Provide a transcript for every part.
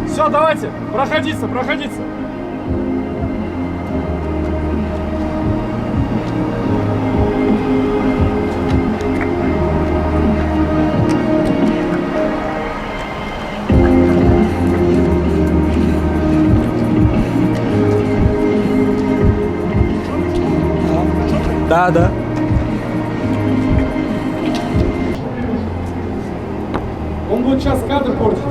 Все, давайте, проходиться. Да. Он будет сейчас кадр портить.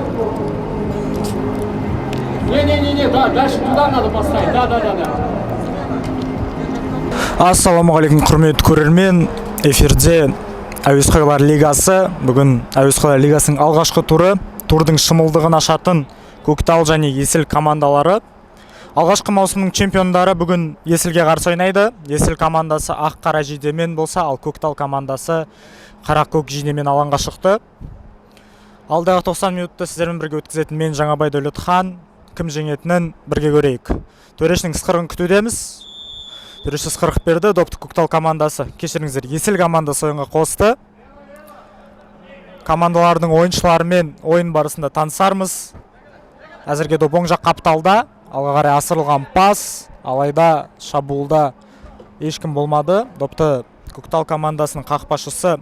Не, да, дальше туда надо поставить. Да. Ассалаумағалейкум құрметті көрермен, эфирде Әуесқойлар лигасы. Бүгін Әуесқойлар лигасының алғашқы турдың шымылдығын ашатын Көктал және Есіл командалары. Алғашқы маусымның чемпиондары бүгін Есілге қарсы ойнайды. Есіл командасы ақ-қара жейдемен болса, ал Көктал командасы қара-көк жейдемен алаңға шықты. Алдағы 90 минутты сіздермен бірге өткізетін мен Жаңабай Дәулетхан. Кім жеңетінін бірге көрейік. Төрешінің ысқырығын күтудеміз. Төреш ысқырық берді. Допты Көктал командасы, кешіріңіздер, Есіл командасы ойынға қосты. Командалардың ойыншыларымен ойын барысында танысармыз. Әзірге доп оң жақ қапталда. Алға қарай асырылған пас, алайда шабуылда ешкім болмады. Допты Көктал командасының қақпашысы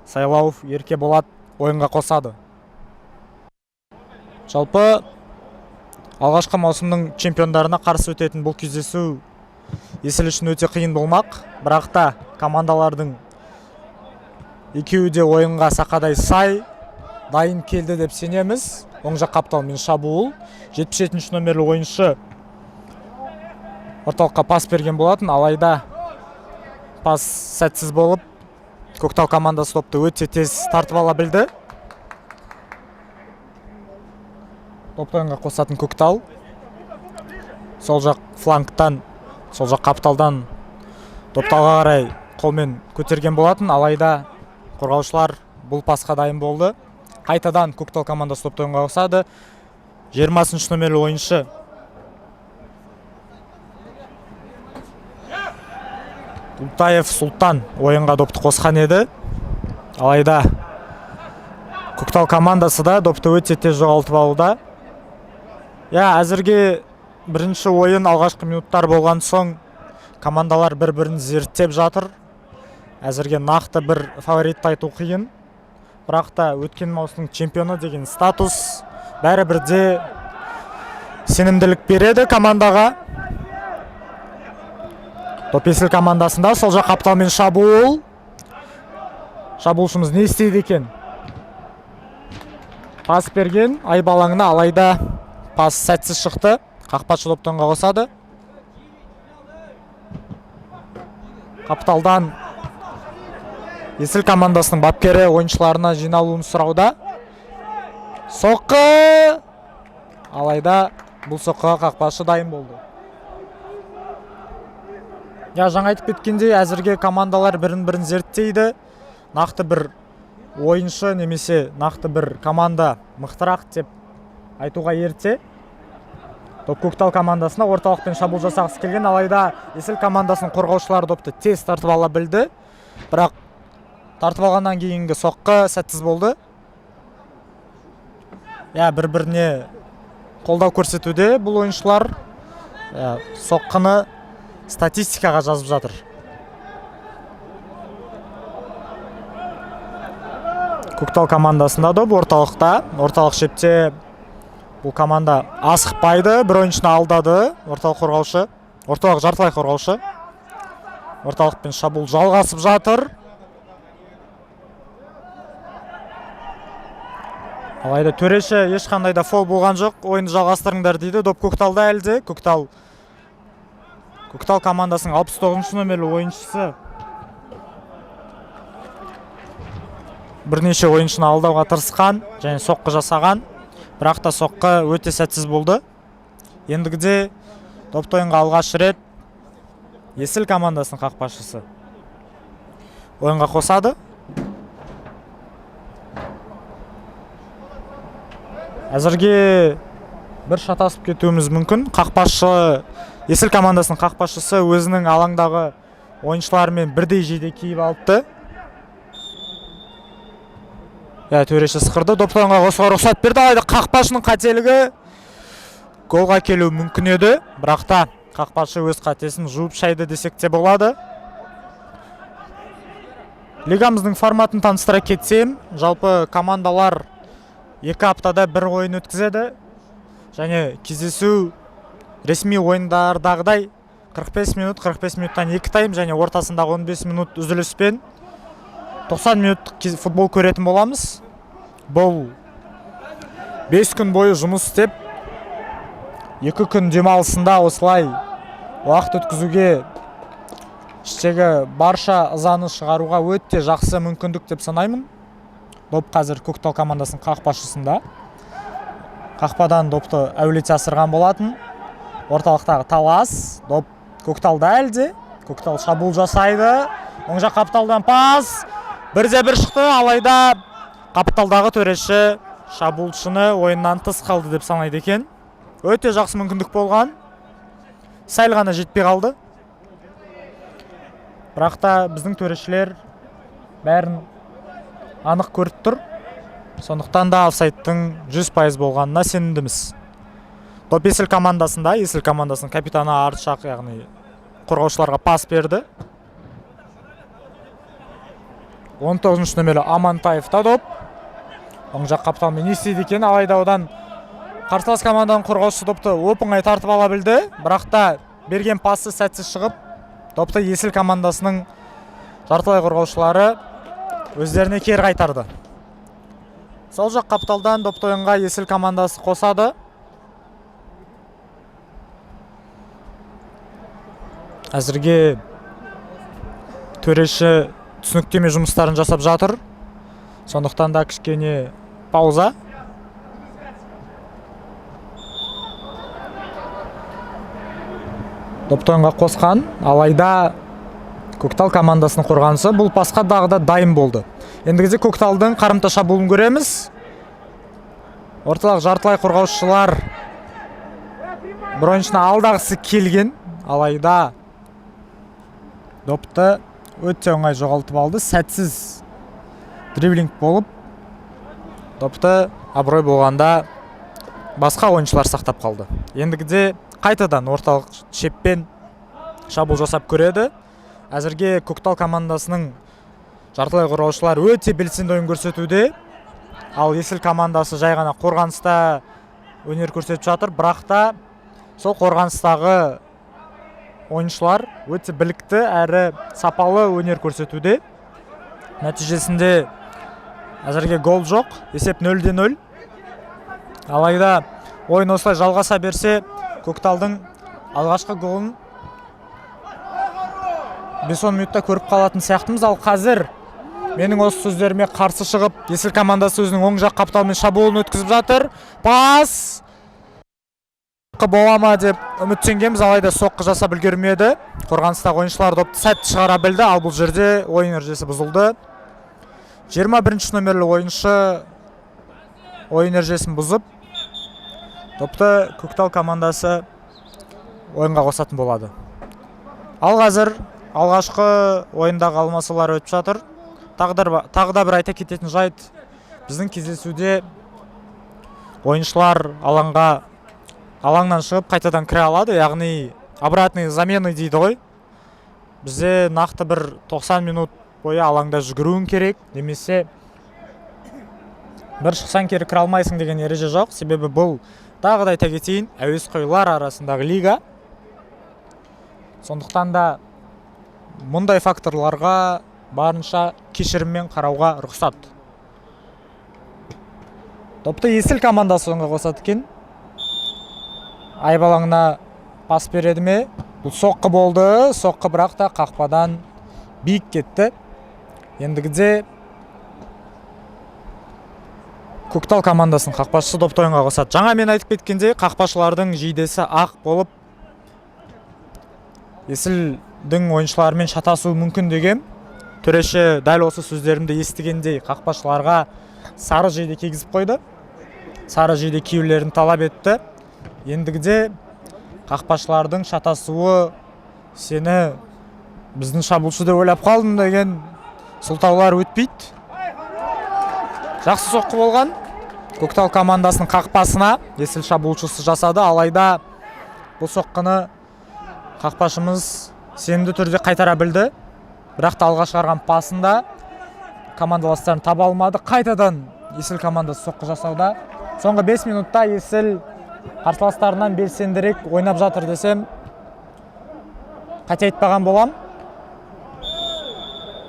Сайлауов Еркеболат ойынға қосады. Жалпы алғашқы маусымның чемпиондарына қарсы өтетін бұл кездесу Есіл үшін өте қиын болмақ. Бірақ та командалардың екеуі де ойынға сақадай сай, дайын келді деп сенеміз. Оң жақ қапталмен шабуыл. 77 номерлі ойыншы орталыққа пас берген болатын, алайда пас сәтсіз болып, Көктал командасы допты өте тез тартып ала білді. Допты ойынға қосатын Көктал. Сол жақ флангтан, сол жақ қапталдан допты алға қарай қолмен көтерген болатын, алайда қорғаушылар бұл пасқа дайын болды. Қайтадан Көктал командасы допты ойынға қосады. 20 номерлі ойыншы Ұлтаев Сұлтан ойынға допты қосқан еді. Алайда Көктал командасы да допты өте тез жоғалтып алуда. Әзірге бірінші ойын алғашқы минуттар болған соң командалар бір-бірін зерттеп жатыр. Әзірге нақты бір фаворитті айту қиын. Бірақ та өткен маусымның чемпионы деген статус бәрі бірде сенімділік береді командаға. Доп Есіл командасында сол жақ қапталмен шабуыл. Шабуылшымыз не істейді екен? Пас берген айбалаңына, алайда пас сәтсіз шықты. Қақпашы допты ойынға қосады. Қапталдан Есіл командасының бапкері ойыншыларына жиналуын сұрауда. Соққы! Алайда бұл соққыға қақпашы дайын болды. Жаңа айтып кеткендей, әзірге командалар бірін-бірін зерттейді. Нақты бір ойыншы немесе нақты бір команда мықтырақ деп айтуға ерте. Доп Көктал командасына орталықпен шабуыл жасағысы келген, алайда Есіл командасының қорғаушылары допты тез тартып ала білді. Бірақ тартып алғаннан кейінгі соққы сәтсіз болды. Бір-біріне қолдау көрсетуде бұл ойыншылар. Соққыны статистикаға жазып жатыр. Көктал командасында доп орталықта. Орталық шепте бұл команда асықпайды. Бір ойыншыны алдады. Орталық қорғаушы. Орталық жартылай қорғаушы. Орталықпен шабуыл жалғасып жатыр. Алайда төреші ешқандай да фол болған жоқ. Ойынды жалғастырыңдар дейді. Доп Көкталда әлде. Көктал командасының 69 номерлі ойыншысы бірнеше ойыншыны алдауға тырысқан және соққы жасаған. Бірақ та соққы өте сәтсіз болды. Ендігіде допты ойынға алғаш рет Есіл командасының қақпашысы ойынға қосады. Әзірге бір шатасып кетуіміз мүмкін. Есіл командасының қақпашысы өзінің алаңдағы ойыншыларымен бірдей жейде киіп алыпты. төреші сықырды. Допты ойынға қосуға рұқсат берді. Алайда қақпашының қателігі голға келуі мүмкін еді. Бірақ та қақпашы өз қатесін жуып шайды десек те болады. Лигамыздың форматын таныстыра кетсем, жалпы командалар 2 аптада бір ойын өткізеді. Және кездесу ресми ойындардағыдай 45 минуттан 2 тайм және ортасындағы 15 минут үзіліспен 90 минуттық футбол көретін боламыз. Бұл 5 күн бойы жұмыс істеп, 2 күн демалысында осылай уақыт өткізуге іштегі барша ызаны шығаруға өте жақсы мүмкіндік деп санаймын. Доп қазір Көктал командасының қақпашысында. Қақпадан допты әулете асырған болатын. Орталықтағы талас. Доп Көкталда әлде. Көктал шабуыл жасайды. Оң жақ қапталдан пас. 1-1 шықты, алайда қапталдағы төреші шабуылшыны ойыннан тыс қалды деп санайды екен. Өте жақсы мүмкіндік болған. Сәл ғана жетпей қалды. Бірақ та біздің төрешілер бәрін анық көріп тұр. Сондықтан да офсайдтың 100% болғанына сенімдіміз. Доп Есіл командасында, Есіл командасының капитаны Артшақ, яғни қорғаушыларға пас берді. 19 нөмерлі Амантаевта доп. Оң жақ қапталмен не істейді екен, алайда одан қарсылас команданың қорғаушысы допты оп-оңай тартып ала білді. Бірақ та берген пасы сәтсіз шығып, допты Есіл командасының жартылай қорғаушылары өздеріне кері қайтарды. Сол жақ қапталдан допты ойынға Есіл командасы қосады. Әзірге төреші түсініктеме жұмыстарын жасап жатыр. Сондықтан да кішкене пауза. Допты ойынға қосқан, алайда Көктал командасының қорғанысы бұл пасқа дағыда дайын болды. Ендігіде Көкталдың қарымта шабуылын көреміз. Орталық жартылай қорғаушылар бір ойыншыны алдағысы келген, алайда допты өте оңай жоғалтып алды. Сәтсіз дриблинг болып, допты абырой болғанда басқа ойыншылар сақтап қалды. Ендігіде қайтадан орталық шеппен шабуыл жасап көреді. Әзірге Көктал командасының жартылай қорғаушылар өте белсенді ойын көрсетуде. Ал Есіл командасы жай ғана қорғаныста өнер көрсетіп жатыр. Бірақ та сол қорғаныстағы ойыншылар өте білікті әрі сапалы өнер көрсетуде. Нәтижесінде әзірге гол жоқ. Есеп 0-0. Алайда ойын осылай жалғаса берсе, Көкталдың алғашқы голын 5-10 минутта көріп қалатын сияқтымыз. Ал қазір менің осы сөздеріме қарсы шығып, Есіл командасы өзінің оң жақ қапталмен шабуылын өткізіп жатыр. Пас! Бола ма деп үміттенгенбіз, алайда соққы жасап үлгермеді. Қорғаныстағы ойыншылар допты сәтті шығара білді, ал бұл жерде ойын ережесі бұзылды. 21 нөмерлі ойыншы ойын ережесін бұзып, допты Көктал командасы ойынға қосатын болады. Ал қазір алғашқы ойындағы алмасулар өтіп жатыр. Тағы да бір айта кететін жайт, біздің кездесуде ойыншылар алаңнан шығып қайтадан кіре алады, яғни обратный замены дейді ғой. Бізде нақты бір 90 минут бойы алаңда жүгіруің керек, немесе бір шықсан кері кіре алмайсың деген ереже жоқ. Себебі бұл тағы да айта кетейін, әуесқойлар арасындағы лига. Сондықтан да мұндай факторларға барынша кешіріммен қарауға рұқсат. Допты Есіл командасы ойынға қосады екен. Айбалаңына пас береді ме? Бұл соққы болды. Соққы бірақ та қақпадан биік кетті. Ендігіде Көктал командасының қақпашысы допты ойынға қосады. Жаңа мен айтып кеткенде қақпашылардың жейдесі ақ болып, Есілдің ойыншыларымен шатасуы мүмкін деген. Төреші дәл осы сөздерімді естігендей қақпашыларға сары жейде кигізіп қойды. Сары жейде киюлерін талап етті. Ендігіде қақпашылардың шатасуы сені біздің шабуылшы деп ойлап қалдым деген сылтаулар өтпейді. Жақсы соққы болған. Көктал командасының қақпасына есіл шабуылшысы жасады, алайда бұл соққыны қақпашымыз сенімді түрде қайтара білді. Бірақ та алға шығарған пасында командаластарын таба алмады. Қайтадан есіл командасы соққы жасауда. Соңғы 5 минутта есіл қарсыластарынан белсендірек ойнап жатыр десем қате айтпаған болам.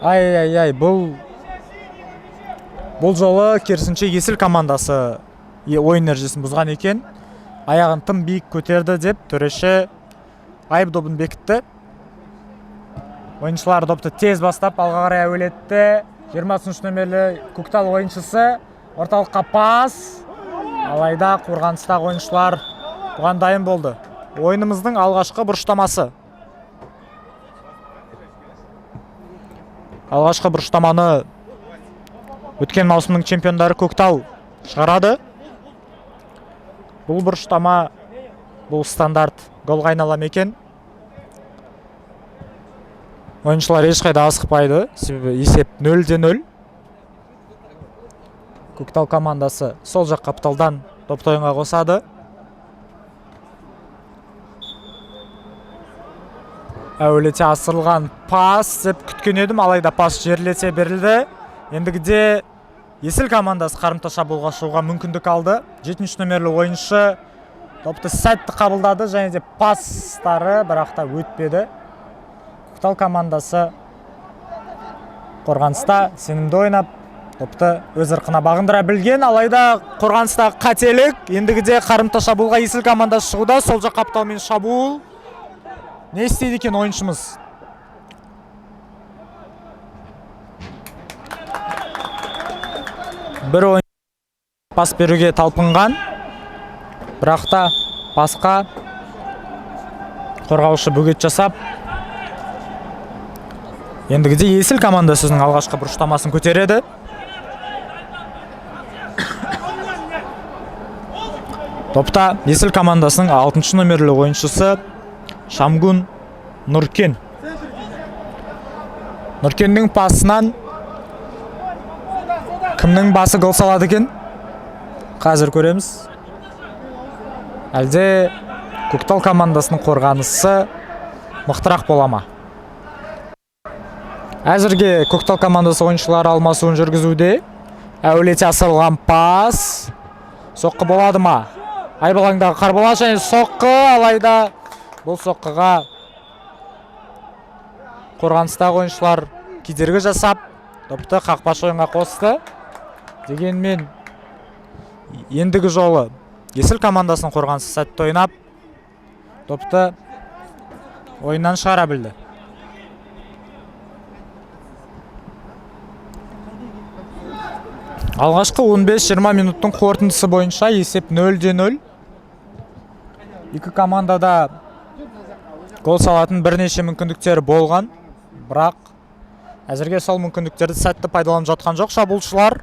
Ай, бұл жолы керісінше есіл командасы ойын ережесін бұзған екен. Аяғын тым биік көтерді деп төреші айып добын бекітті. Ойыншылар допты тез бастап алға қарай әуелетті. 23 нөмерлі Көктал ойыншысы орталыққа пас. Алайда қорғаныстағы ойыншылар бұған дайын болды. Ойынымыздың алғашқы бұрыштамасы. Алғашқы бұрыштаманы өткен маусымның чемпиондары Көктал шығарады. Бұл бұрыштама, бұл стандарт голға айналам екен. Ойыншылар ешқайда асықпайды. Себебі есеп 0-0. Көктал командасы сол жақ қапталдан допты ойынға қосады. Әуелете асырылған пас деп күткен едім, алайда пас жерлете берілді. Ендігіде есіл командасы қарымта шабуылға шығуға мүмкіндік алды. 7 нөмерлі ойыншы допты сәтті қабылдады және де пастары бірақ та өтпеді. Көктал командасы қорғаныста сенімді ойнап, допты өз ырқына бағындыра білген, алайда қорғаныстағы қателік. Ендігіде қарымта шабуылға есіл командасы шығуда. Сол жақ қапталмен шабуыл. Не істейді екен ойыншымыз? Бір ойын пас беруге талпынған, бірақ та пасқа қорғаушы бөгет жасап, ендігіде есіл командасы өзінің алғашқы бұрыштамасын көтереді. Топта есіл командасының 6 нөмерлі ойыншысы Шамгун Нұркен. Нұркеннің пасынан кімнің басы гол салады екен? Қазір көреміз. Әлде Көктал командасының қорғанысы мықтырақ бола ма? Әзірге Көктал командасы ойыншылары алмасуын жүргізуде. Әуелете асырылған пас. Соққы болады ма? Айбалаңдағы Қарболат және соққы, алайда бұл соққыға қорғаныстағы ойыншылар кедергі жасап, допты қақпашы ойынға қосты. Дегенмен ендігі жолы есіл командасының қорғанысы сәтті ойнап, допты ойыннан шығара білді. Алғашқы 15-20 минуттың қорытындысы бойынша есеп 0-0. Екі командада гол салатын бірнеше мүмкіндіктері болған, бірақ әзірге сол мүмкіндіктерді сәтті пайдаланып жатқан жоқ шабуылшылар.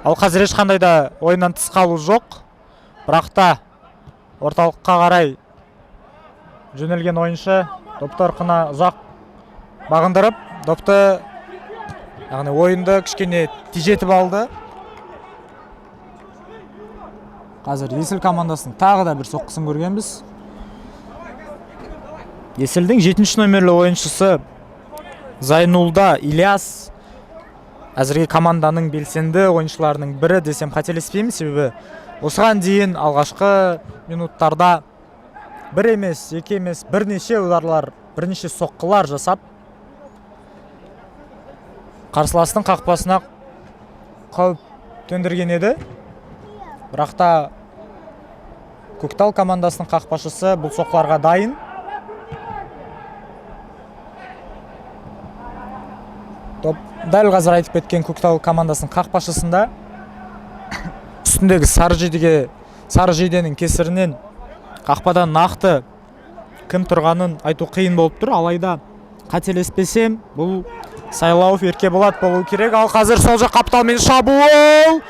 Ал қазір ешқандай да ойыннан тыс қалу жоқ, бірақ та орталыққа қарай жөнелген ойыншы допты ырқына ұзақ бағындырып, допты ойынды кішкене тежетіп алды. Қазір есіл командасының тағы да бір соққысын көргенбіз. Есілдің 7 нөмерлі ойыншысы Зайнулда Ильяс әзірге команданың белсенді ойыншыларының бірі десем қателеспеймін, себебі осыған дейін алғашқы минуттарда бір емес, екі емес, бірнеше ударлар, бірнеше соққылар жасап, қарсыластың қақпасына қауіп төндірген еді. Бірақ та Көктал командасының қақпашысы бұл соққыларға дайын. Дәл қазір айтып кеткен Көктал командасының қақпашысында үстіндегі сары жейденің кесірінен қақпадан нақты кім тұрғанын айту қиын болып тұр. Алайда қателеспесем, бұл Сайлауов Еркеболат болу керек. Ал қазір сол жақ қапталмен шабуыл,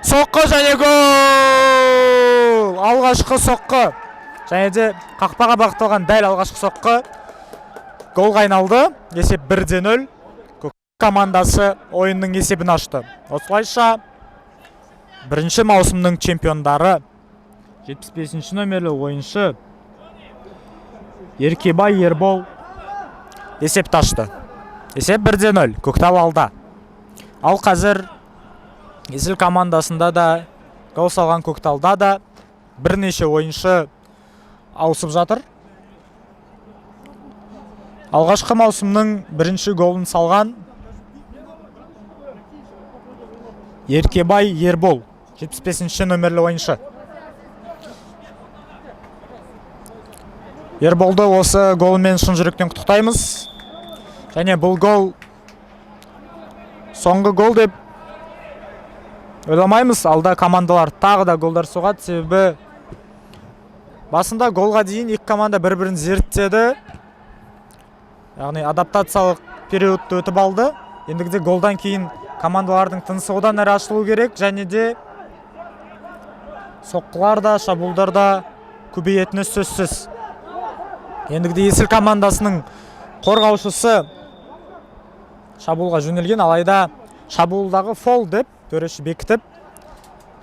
соққы және гол! Алғашқы соққы және де қақпаға бағытталған дәл алғашқы соққы голға айналды. Есеп 1-0. командасы ойынның есебін ашты. Осылайша бірінші маусымның чемпиондары 75 номерлі ойыншы Еркебай Ербол есепті ашты. Есеп 1-0, Көктал алда. Ал қазір Есіл командасында да, гол салған Көкталда да бірнеше ойыншы ауысып жатыр. Алғашқы маусымның бірінші голын салған Еркебай Ербол, 75 номерлі ойыншы. Ерболды осы голымен шын жүректен құттықтаймыз. Және бұл гол соңғы гол деп ойламаймыз. Алда командалар тағы да голдар соғады, себебі басында голға дейін екі команда бір-бірін зерттеді. Яғни адаптациялық периодты өтіп алды. Ендігіде голдан кейін командалардың тынысы одан әрі ашылу керек, және де соққылар да, шабуылдар да көбейетіні сөзсіз. Ендігіде Есіл командасының қорғаушысы шабуылға жөнелген, алайда шабуылдағы фол деп төреші бекітіп,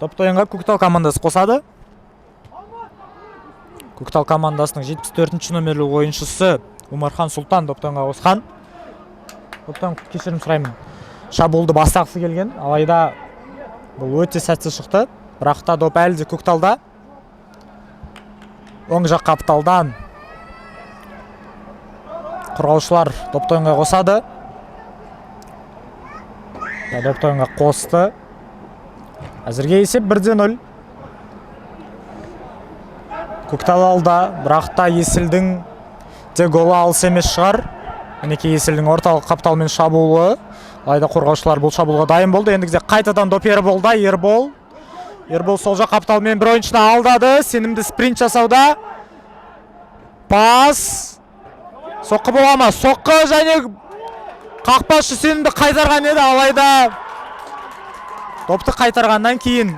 допты ойынға Көктал командасы қосады. Көктал командасының 74 номерлі ойыншысы Умархан Сұлтан допты ойынға қосқан. Доптан кешірім сұраймын. Шабуылды бастағысы келген, алайда бұл өте сәтсіз шықты. Бірақ та доп әлі де Көкталда. Оң жақ қапталдан қорғаушылар допты ойынға қосады. Допты ойынға қосты. Әзірге есеп 1-0. Көктал алда, бірақ та Есілдің де голы алыс емес шығар. Мінеке Есілдің орталық қапталмен шабуылы. Алайда қорғаушылар бұл шабуылға дайын болды. Ендігіде қайтадан доп Ерболда. Ербол сол жақ қапталмен бір ойыншыны алдады. Сенімді спринт жасауда. Пас. Соққы бола ма? Соққы, және қақпашы сенімді қайтарған еді. Алайда допты қайтарғаннан кейін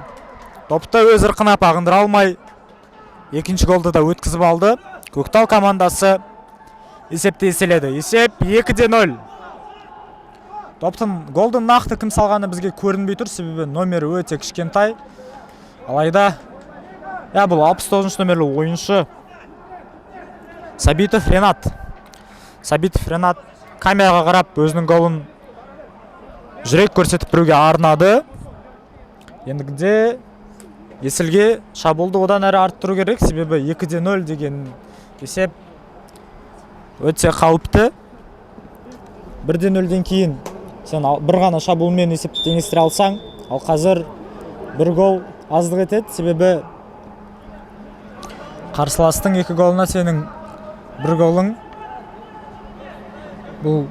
допты өз ырқына бағындыра алмай екінші голды да өткізіп алды. Көктал командасы есепті еселеді. Есеп 2-0. Доптың голдың нақты кім салғаны бізге көрінбей тұр, себебі номері өте кішкентай. Алайда бұл 69 номерлі ойыншы Сабитов Ренат камераға қарап өзінің голын жүрек көрсетіп біреуге арнады. Ендігіде Есілге шабуылды одан әрі арттыру керек, себебі 2-0 деген есеп өте қауіпті. 1-0-ден кейін сен бір ғана шабуылмен есепті теңестіре алсаң, ал қазір бір гол аздық етеді, себебі қарсыластың 2 голына сенің бір голың бұл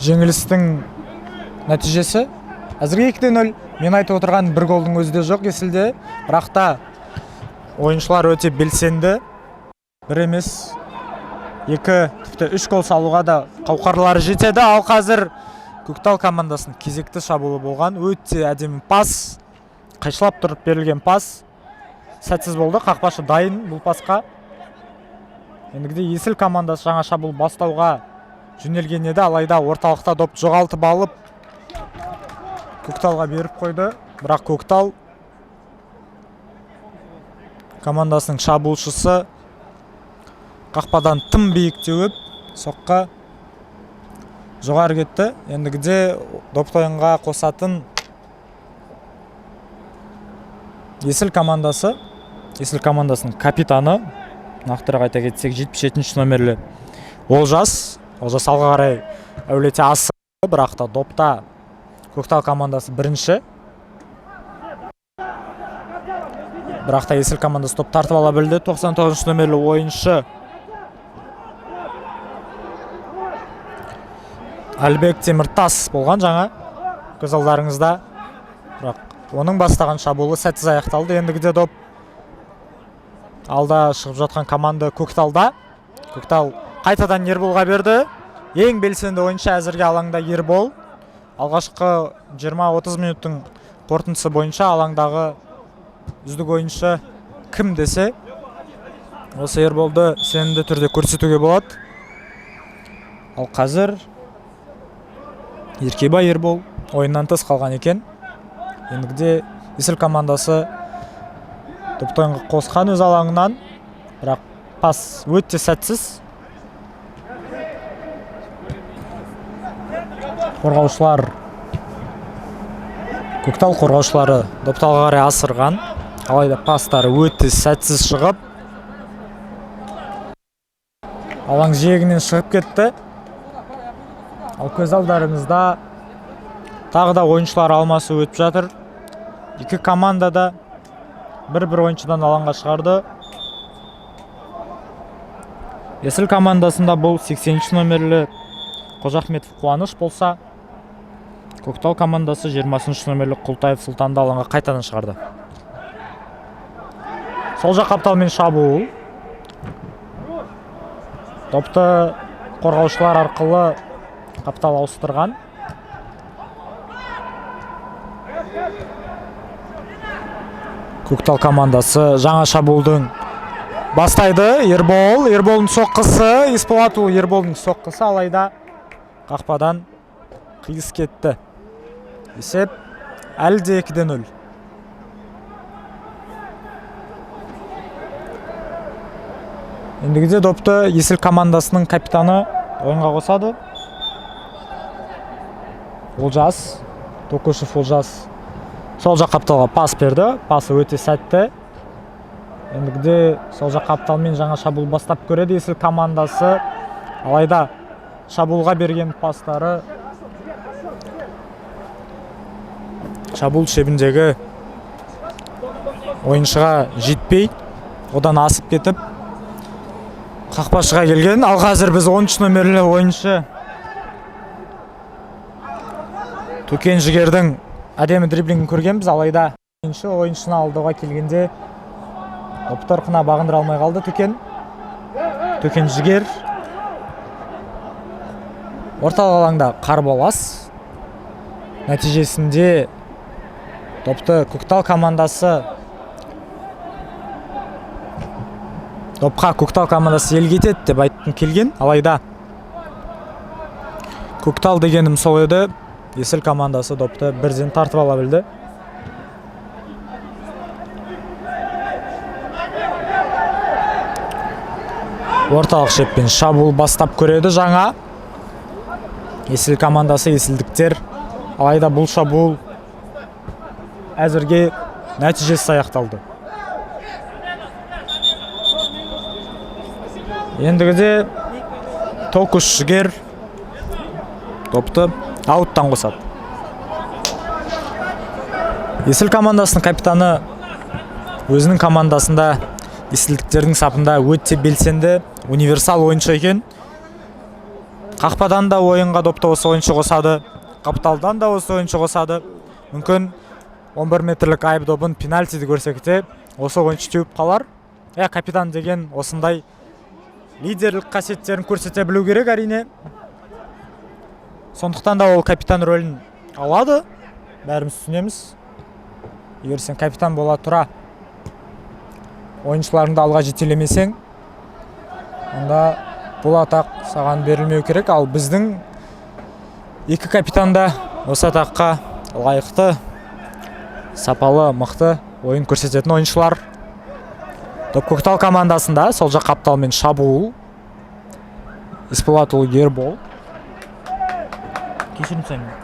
жеңілістің нәтижесі. Әзірге 2-0. Мен айтып отырған бір голдың өзі де жоқ Есілде, бірақ та ойыншылар өте белсенді. Бір емес, 2, тіпті 3 гол салуға да қауқарлары жетеді. Ал қазір Көктал командасының кезекті шабуылы болған. Өте әдемі пас, қайшылап тұрып берілген пас. Сәтсіз болды, қақпашы дайын бұл пасқа. Ендігіде Есіл командасы жаңа шабуыл бастауға жөнелген еді, алайда орталықта доп жоғалтып алып Көкталға беріп қойды. Бірақ Көктал командасының шабуылшысы қақпадан тым биік теуіп, соққа жоғары кетті. Ендігіде допты ойынға қосатын Есіл командасының капитаны, нақтырақ айта кетсек 77 номерлі Олжас алға қарай әулете асықты, бірақ та допта Көктал командасы бірінші. Бірақ та Есіл командасы топ тартып ала білді. 99 номерлі ойыншы Әлбек Теміртас болған жаңа көз алдарыңызда. Бірақ оның бастаған шабуылы сәтсіз аяқталды. Ендігіде доп алда шығып жатқан команда Көкталда. Көктал қайтадан Ерболға берді. Ең белсенді ойыншы әзірге алаңда Ербол. Алғашқы 20-30 минуттың қорытындысы бойынша алаңдағы үздік ойыншы кім десе, осы Ерболды сенімді түрде көрсетуге болады. Ал қазір Еркебай Ербол ойыннан тыс қалған екен. Ендігіде Есіл командасы допты ойынға қосқан өз алаңынан, бірақ пас өте сәтсіз. Қорғаушылар, Көктал қорғаушылары допты алға қарай асырған, алайда пастары өте сәтсіз шығып, алаң жиегінен шығып кетті. Ал көз алдарыңызда тағы да ойыншылар алмасы өтіп жатыр. Екі команда да бір ойыншыдан алаңға шығарды. Есіл командасында бұл 80 номерлі Қожахметов Қуаныш болса, Көктал командасы 20 номерлі Құлтаев Сұлтанды алаңға қайтадан шығарды. Сол жақ қапталмен шабуыл. Допты қорғаушылар арқылы қаптал ауыстырған. Көктал командасы жаңа шабуылдың бастайды. Ерболдың соққысы, Испалатұлы Ерболдың соққысы, алайда қақпадан қиыс кетті. Есеп әлі де 2-0. Ендігіде допты Есіл командасының капитаны ойынға қосады. Олжас, Токушев Олжас сол жақ қапталға пас берді. Пасы өте сәтті. Ендігіде сол жақ қапталмен жаңа шабуыл бастап көреді Есіл командасы. Алайда шабуылға берген пастары шабуыл шебіндегі ойыншыға жетпей, одан асып кетіп қақпашыға келген. Ал қазір біз 13 номерлі ойыншы Төкен Жігердің әдемі дриблингін көргенбіз, алайда ойыншыны алдауға келгенде допты ырқына бағындыра алмай қалды Төкен Жігер. Орталық алаңда қарбалас. Нәтижесінде допты Көктал командасы елге етеді деп айтқым келген, алайда Көктал дегенім сол еді. Есіл командасы допты бірден тартып ала білді. Орталық шеппен шабуыл бастап көреді жаңа Есіл командасы, есілдіктер. Алайда бұл шабуыл әзірге нәтижесіз аяқталды. Ендігіде Токуш Жігер допты ауттан қосады. Есіл командасының капитаны өзінің командасында есілдіктердің сапында өте белсенді, универсал ойыншы екен. Қақпадан да ойынға допты осы ойыншы қосады, қапталдан да осы ойыншы қосады. Мүмкін 11 метрлік айып добын пенальтиді көрсекте осы ойыншы теуіп қалар. Капитан деген осындай лидерлік қасиеттерін көрсете білу керек әрине. Сондықтан да ол капитан рөлін алады. Бәріміз түсінеміз. Егер сен капитан бола тұра ойыншыларыңды алға жетелемесең, онда бұл атақ саған берілмеу керек. Ал біздің екі капитан да осы атаққа лайықты, сапалы, мықты ойын көрсететін ойыншылар. Көктал командасында сол жақ қапталмен шабуыл. Испалатұлы Ербол. Кешірім сәймен.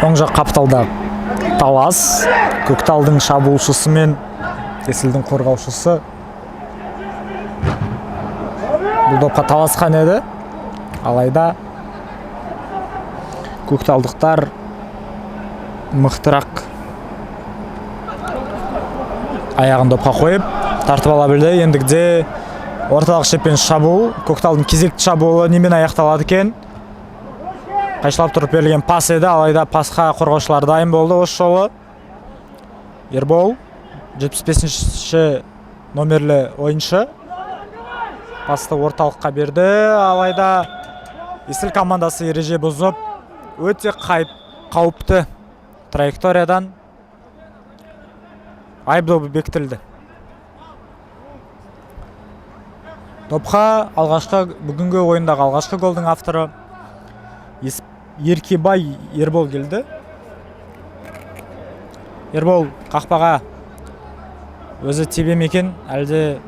Оң жақ қапталда талас. Көкталдың шабуылшысы мен Есілдің қорғаушысы бұл допқа таласқан еді. Алайда көкталдықтар мықтырақ аяғын допқа қойып тартып ала білді. Ендігде орталық шеппен шабуыл. Көкталдың кезекті шабуылы немен аяқталады екен? Қайшылап тұрып берілген пас еді, алайда пасқа қорғаушылар дайын болды осы жолы. Ербол 75-ші номерлі ойыншы пасты орталыққа берді, алайда Есіл командасы ереже бұзып өте қауіпті траекториядан айыпдоп бекітілді. Допқа бүгінгі ойындағы алғашқы голдың авторы Еркебай Ербол келді. Ербол қақпаға өзі тебе мекен, әлде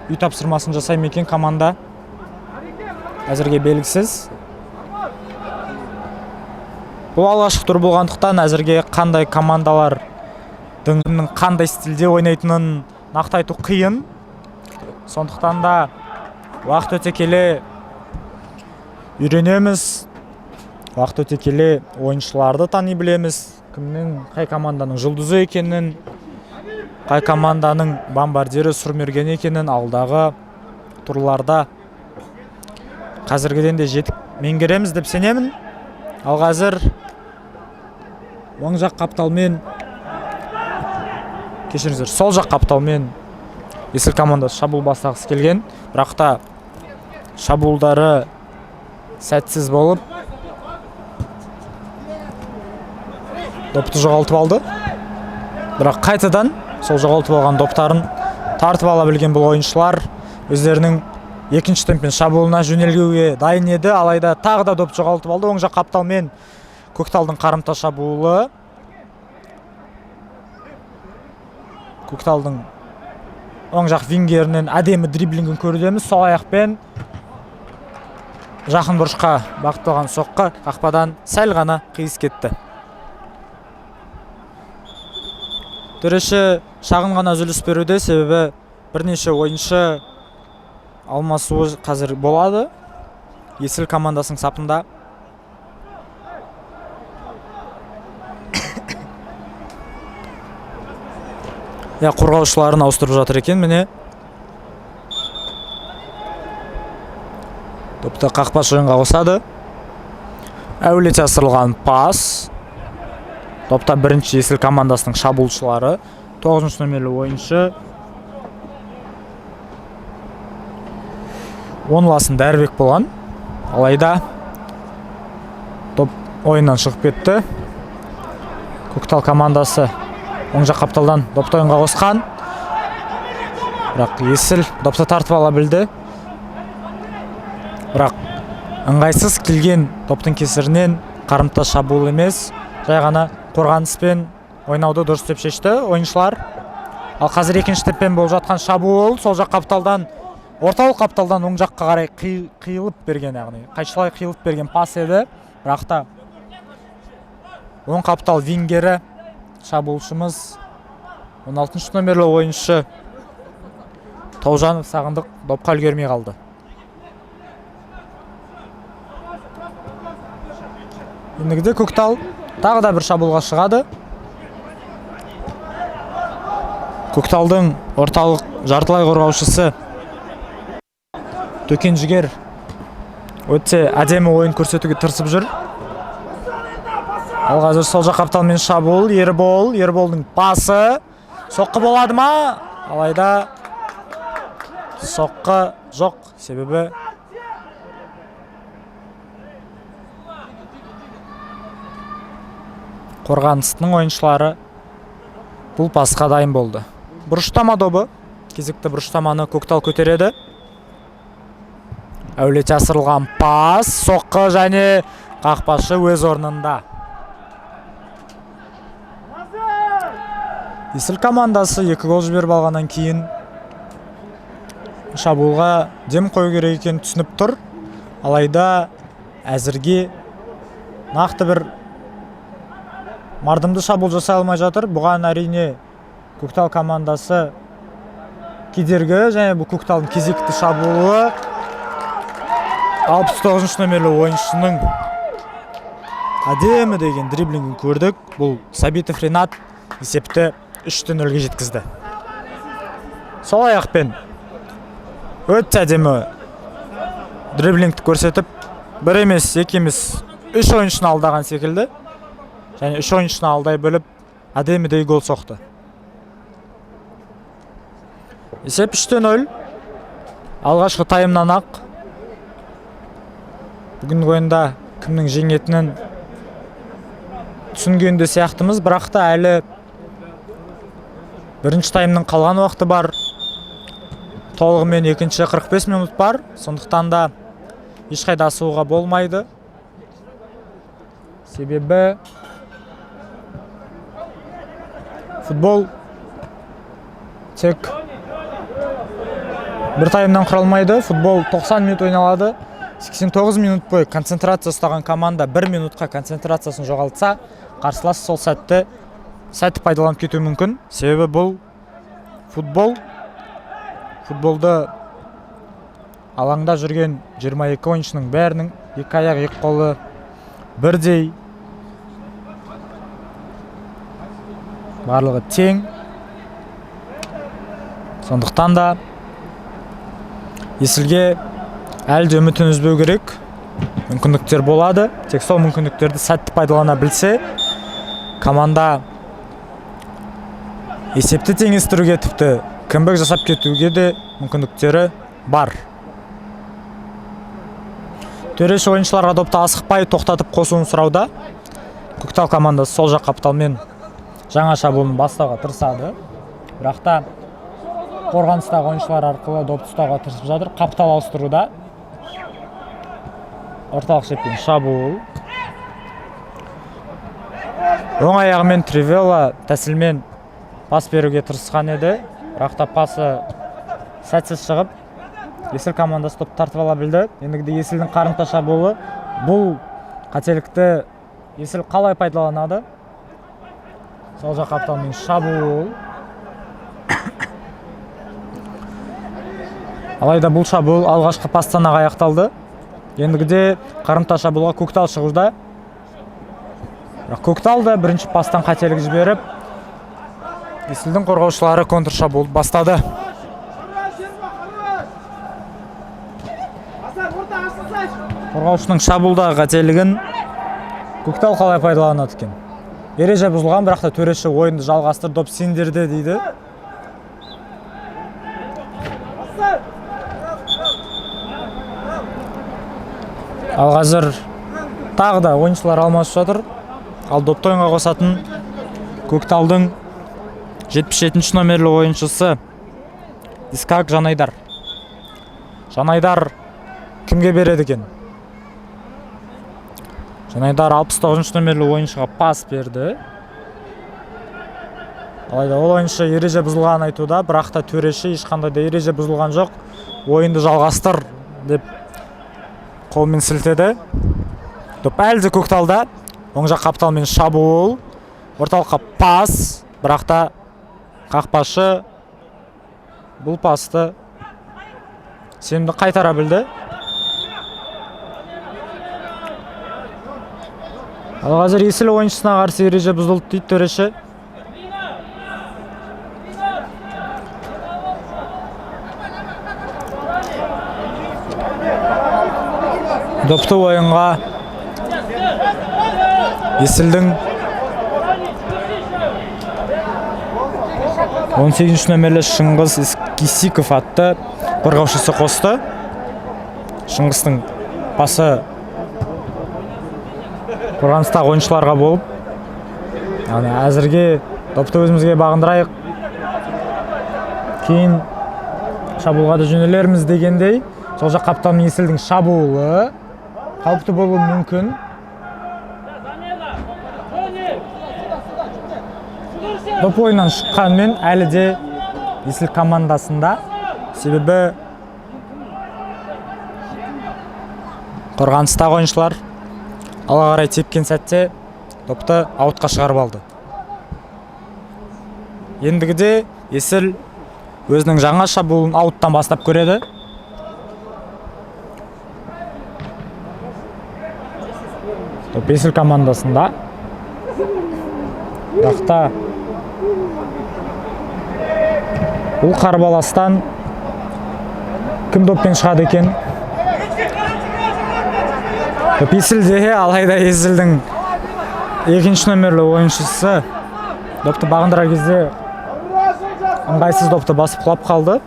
үй тапсырмасын жасай мекен команда әзірге белгісіз. Бұл алғашқы тур болғандықтан әзірге қандай командалардың қандай стилде ойнайтынын нақты айту қиын. Сондықтан да уақыт өте келе үйренеміз. Уақыт өте келе ойыншыларды тани білеміз. Кімнің қай команданың жұлдызы екенін, қай команданың бомбардирі сұрмерген екенін алдағы турларда қазіргіден де жетік меңгереміз деп сенемін. Ал қазір оң жақ қапталмен, кешіріңіздер, сол жақ қапталмен Есіл командасы шабуыл бастағысы келген, бірақ та шабуылдары сәтсіз болып допты жоғалтып алды. Бірақ қайтадан сол жоғалтып алған доптарын тартып ала білген бұл ойыншылар өздерінің екінші темппен шабуылына жөнелуге дайын еді, алайда тағы да доп жоғалтып алды. Оң жақ қапталмен Көкталдың қарымта шабуылы. Көкталдың оң жақ вингерінен әдемі дриблингін көреміз. Сол аяқпен жақын бұрышқа бағытталған соққы қақпадан сәл ғана қиыс кетті. Төреші шағын ғана үзіліс беруде, себебі бірнеше ойыншы алмасуы қазір болады Есіл командасының сапында. Қорғаушыларын ауыстырып жатыр екен, міне. Допты қақпашы ойынға қосады. Әулете асырылған пас. Допта бірінші Есіл командасының шабуылшылары. 9-шы номерлі ойыншы. Онласын Дәрбек болған. Алайда топ ойыннан шығып кетті. Көктал командасы оң жақ қапталдан допты ойынға қосқан. Бірақ Есіл допты тартып ала білді. Бірақ ыңғайсыз келген топтың кесірінен қарымта шабуыл емес, жай ғана қорғаныспен ойнауды дұрыс деп шешті ойыншылар. Ал қазір екінші темппен болып жатқан шабуыл сол жақ қапталдан, орталық қапталдан оң жаққа қарай қиылып берген, яғни қайшылай қиылып берген пас еді. Бірақ та оң қаптал вингері шабуылшымыз 16-шы номерлі ойыншы Таужанов Сағындық допқа үлгермей қалды. Ендігіде Көктал тағы да бір шабуылға шығады. Көкталдың орталық жартылай қорғаушысы Төкен Жігер өте әдемі ойын көрсетуге тырысып жүр. Ал қазір сол жақ қапталмен шабуыл. Ерболдың пасы. Соққы болады ма? Алайда соққы жоқ, себебі қорғаныстың ойыншылары бұл пасқа дайын болды. Бұрыштама добы. Кезекті бұрыштаманы Көктал көтереді. Әулете асырылған пас. Соққы және қақпашы өз орнында. Есіл командасы 2 гол жіберіп алғаннан кейін шабуылға дем қою керек екенін түсініп тұр. Алайда әзірге нақты бір мардымды шабуыл жасай алмай жатыр. Бұған әрине Көктал командасы кедергі, және бұл Көкталдың кезекті шабуылы 69-шы номерлі ойыншының әдемі деген дриблингін көрдік. Бұл Сабитов Ринат есепті 3-0-ге жеткізді. Сол аяқпен өте әдемі дриблингті көрсетіп, бір емес, екі емес, 3 ойыншыны алдаған секілді. Және 3 ойыншыны алдай бөліп, әдемідей гол соқты. Есеп 3-0. Алғашқы таймнан ақ бүгінгі ойында кімнің жеңетінін түсінгенде сияқтымыз, бірақ та әлі бірінші таймның қалған уақыты бар. Толығымен екінші 45 минут бар, сондықтан да ешқайда асуға болмайды. Себебі футбол тек бір таймнан құралмайды. Футбол 90 минут ойналады. 89 минут бойы концентрация ұстаған команда 1 минутқа концентрациясын жоғалтса, қарсылас сол сәтті пайдаланып кетуі мүмкін. Себебі бұл футболды алаңда жүрген 22 ойыншының бәрінің екі аяқ, екі қолы бірдей, барлығы тең. Сондықтан да есілге әлі де үмітін үзбеу керек. Мүмкіндіктер болады. Тек сол мүмкіндіктерді сәтті пайдалана білсе, команда есепті теңестіруге, тіпті кімбік жасап кетуге де мүмкіндіктері бар. Төреші ойыншыларға допты асықпай тоқтатып қосуын сұрауда. Көктал командасы сол жақ қапталмен жаңа шабуылын бастауға тырысады. Бірақ та қорғаныстағы ойыншылар арқылы допты ұстауға тырысып жатыр. Қаптал ауыстыруда. Орталық шеппен шабуыл. Оң аяғымен Тривелла тәсілмен пас беруге тырысқан еді. Бірақ та пасы сәтсіз шығып, Есіл командасы топ тартып ала білді. Ендігіде Есілдің қарымта шабуылы. Бұл қателікті Есіл қалай пайдаланады? Сол жақ қапталмен шабуыл. Алайда бұл шабуыл алғашқы пастан ақ аяқталды. Ендігіде қарымта шабуылға Көктал шығуда. Бірақ Көктал да бірінші пастан қателік жіберіп, Есілдің қорғаушылары контр шабуыл бастады. Қорғаушының шабуылдағы қателігін Көктал қалай пайдаланады екен? Ереже бұзылған, бірақ та төреші ойынды жалғастыр, доп сендерде дейді. Ал қазір тағы да ойыншылар алмасып жатыр. Ал допты ойынға қосатын Көкталдың 77 номерлі ойыншысы Искак Жанайдар. Жанайдар кімге береді екен? Жанайдар 69 номерлі ойыншыға пас берді. Алайда ол ойыншы ереже бұзылған айтуда, бірақ та төреші ешқандай да ереже бұзылған жоқ. Ойынды жалғастыр деп қолмен сілтеді. Доп әлі де Көкталда. Оң жақ қапталмен шабуыл. Орталыққа пас, бірақ та қақпашы бұл пасты сенімді қайтара білді. Ал қазір Есіл ойыншысына қарсы ереже бұзылды дейді төреші. Допты ойынға Есілдің 18 номерлі Шыңғыс Кисиков атты қорғаушысы қосты. Шыңғыстың пасы қорғаныстағы ойыншыларға болып, әзірге допты өзімізге бағындырайық, кейін шабуылға да жөнелерміз дегендей. Сол жақ қапталмен Есілдің шабуылы қауіпті болуы мүмкін. Доп ойыннан шыққанмен әлі де Есіл командасында, себебі қорғаныстағы ойыншылар алға қарай тепкен сәтте допты аутқа шығарып алды. Ендігіде Есіл өзінің жаңа шабуылын ауттан бастап көреді. Доп Есіл командасында. Бірақ бұл қарбаластан кім доппен шығады екен? Доп Есілде, алайда Есілдің екінші номерлі ойыншысы Допты бағындырар кезде ыңғайсыз допты басып құлап қалды.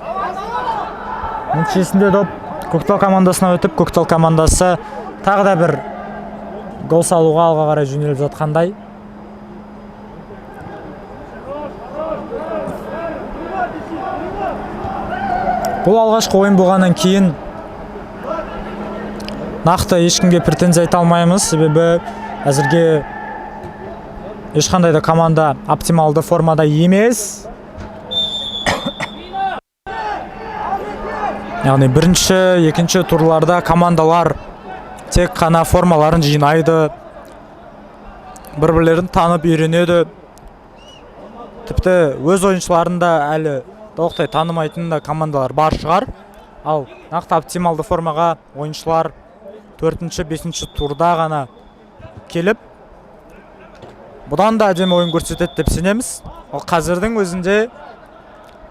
Нәтижесінде доп Көктал командасына өтіп, Көктал командасы тағы да бір гол салуға алға қарай жөнеліп жатқандай. Бұл алғашқы ойын болғаннан кейін нақты ешкімге претензия айта алмаймыз, себебі әзірге ешқандай да команда оптималды формада емес. Яғни бірінші, екінші турларда командалар тек қана формаларын жинайды, бір-бірлерін танып үйренеді. Тіпті өз ойыншыларында әлі толықтай танымайтын да командалар бар шығар. Ал нақты оптималды формаға ойыншылар 4-5 турда ғана келіп, бұдан да әдемі ойын көрсетеді деп сенеміз. Ал қазірдің өзінде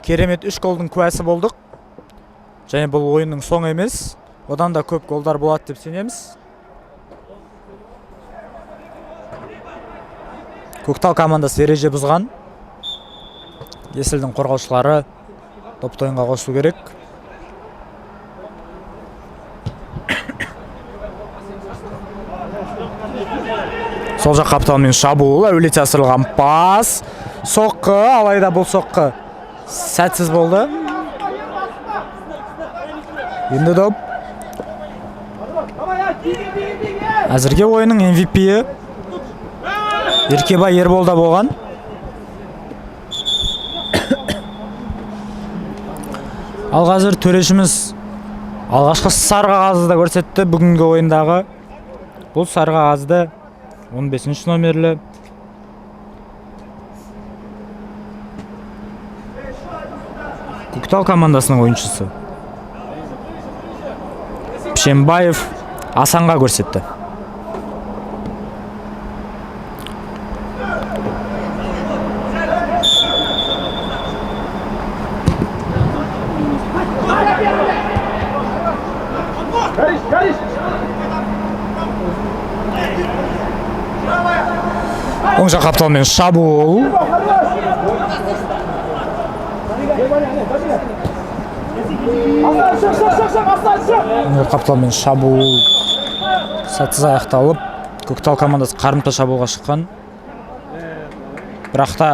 керемет 3 голдың куәсі болдық. Және бұл ойынның соңы емес, одан да көп голдар болады деп сенеміз. Көктал командасы ереже бұзған. Есілдің қорғаушылары допты ойынға қосу керек. Сол жақ қапталмен шабуыл, әулете асырылған пас, соққы, алайда бұл соққы сәтсіз болды. Енді доп. Әзірге ойынның MVP-і Еркебай Ерболда болған. Ал қазір төрешіміз алғашқы сары қағазды да көрсетті бүгінгі ойындағы. Бұл сары қағазды 15 номерлі Көктал командасының ойыншысы Пшембаев Асанға көрсетті. Оң жақ қапталмен шабуыл. Қапталмен шабуыл сәтсіз аяқталып, Көктал командасы қарымта шабуылға шыққан. Бірақ та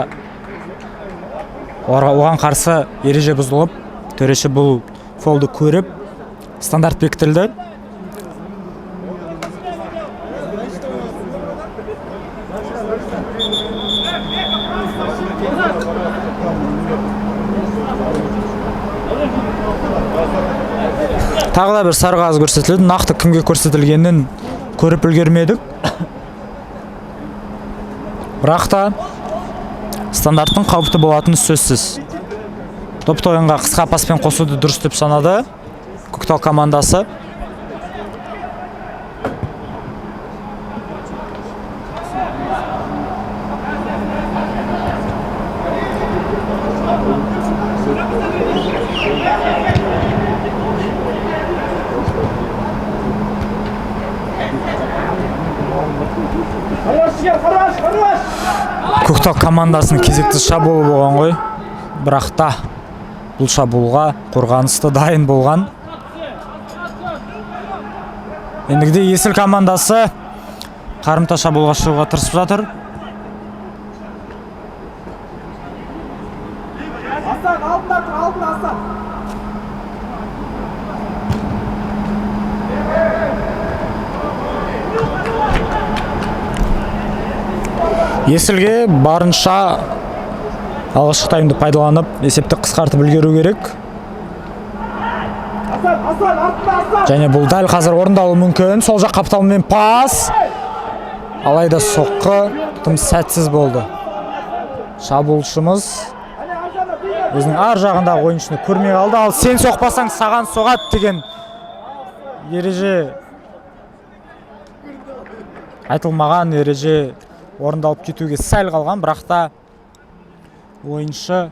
оған қарсы ереже бұзылып, төреші бұл фолды көріп, стандарт бекітілді. Тағы да бір сары қағаз көрсетілді. Нақты кімге көрсетілгенін көріп үлгермедік. Бірақ та стандарттың қауіпті болатыны сөзсіз. Допты ойынға қысқа паспен қосуды дұрыс деп санады Көктал командасы. Көктал командасының кезекті шабуылы болған ғой. Бірақ та бұл шабуылға қорғанысты дайын болған. Ендігіде Есіл командасы қарымта шабуылға шығуға тырысып жатыр. Асан, алдын Асан. Есілге барынша алғашқы таймды пайдаланып, есепті қысқартып үлгеру керек. Және бұл дәл қазір орындалуы мүмкін. Сол жақ қапталмен пас. Алайда соққы тым сәтсіз болды. Шабуылшымыз өзінің ар жағындағы ойыншыны көрмей қалды. Ал сен соқпасаң саған соғады деген ереже айтылмаған, ереже орындалып кетуге сәл қалған. Бірақ та ойыншы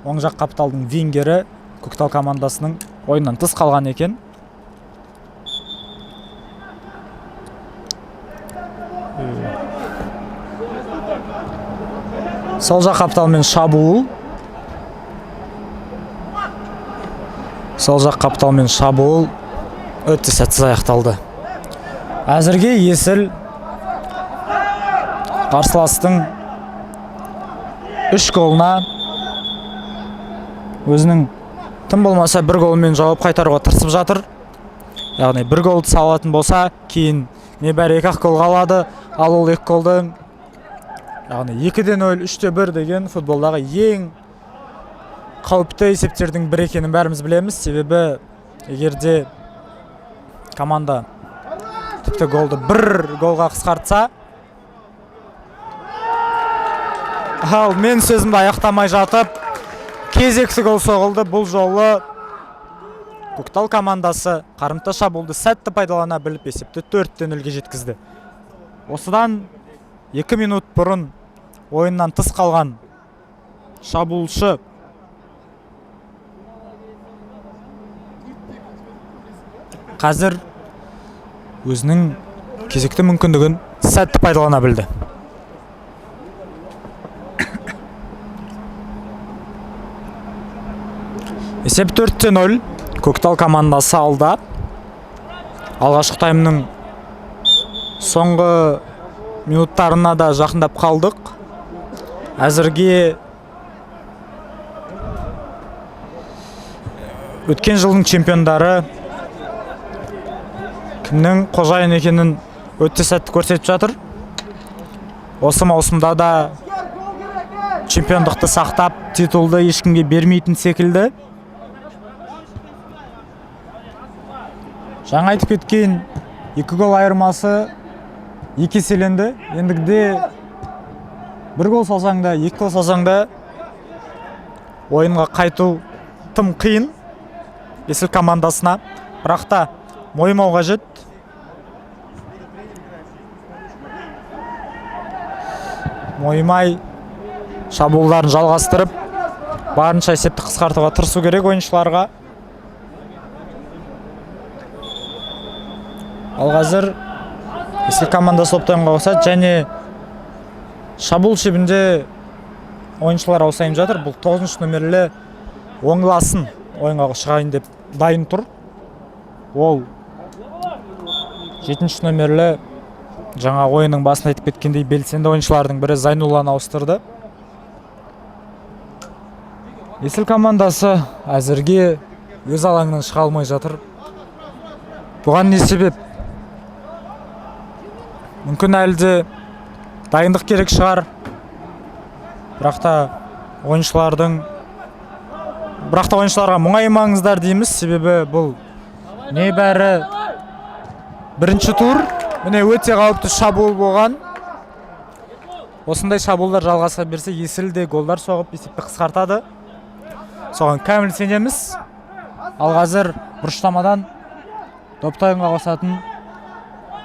оң жақ қапталдың вингері Көктал командасының ойыннан тыс қалған екен. Сол жақ қапталмен шабуыл. Сол жақ қапталмен шабуыл өте сәтсіз аяқталды. Әзірге Есіл қарсыластың 3 голына өзінің тым болмаса 1 голмен жауап қайтаруға тырысып жатыр. Яғни 1 голды салатын болса, кейін небәрі 2-ақ гол қалады, ал ол 2 голды яғни 2-0, 3-1 деген футболдағы ең қауіпті есептердің бірі екенін бәріміз білеміз. Себебі егерде команда тіпті голды 1 голға қысқартса, ал мен сөзімді аяқтамай жатып, кезекті гол соғылды. Бұл жолы Көктал командасы қарымта шабуылды сәтті пайдалана біліп есепті 4-0-ге жеткізді. Осыдан 2 минут бұрын ойыннан тыс қалған шабуылшы қазір өзінің кезекті мүмкіндігін сәтті пайдалана білді. Есеп 4-0. Көктал командасы алда. Алғашқы таймның соңғы минуттарына да жақындап қалдық. Әзірге өткен жылдың чемпиондары кімнің қожайын екенін өте сәтті көрсетіп жатыр. Осы маусымда да чемпиондықты сақтап, титулды ешкімге бермейтін секілді. Жаңа айтып кеткен 2 гол айырмасы 2 еселенді. Ендігіде 1 гол салсаң да, 2 гол салсаң да ойынға қайту тым қиын Есіл командасына. Бірақ та мойымау қажет. Мойымай шабуылдарын жалғастырып, барынша есепті қысқартуға тырысу керек ойыншыларға. Ал қазір Есіл командасы топтайынға қосады және шабуыл шебінде ойыншылар ауысайын жатыр. Бұл 9 нөмерлі оңласын ойынға шығайын деп дайын тұр. Ол 7 нөмерлі жаңа ойынның басында айтып кеткендей белсенді ойыншылардың бірі Зайнулланы ауыстырды. Есіл командасы әзірге өз алаңынан шыға алмай жатыр. Бұған не себеп? Мүмкін әлде дайындық керек шығар. Бірақ та ойыншыларға мұңаймаңыздар дейміз. Себебі бұл небәрі бірінші тур. Міне өте қауіпті шабуыл болған. Осындай шабуылдар жалғаса берсе, Есіл де голдар соғып есепті қысқартады. Соған кәміл сенеміз. Ал қазір бұрыштамадан топтайынға қосатын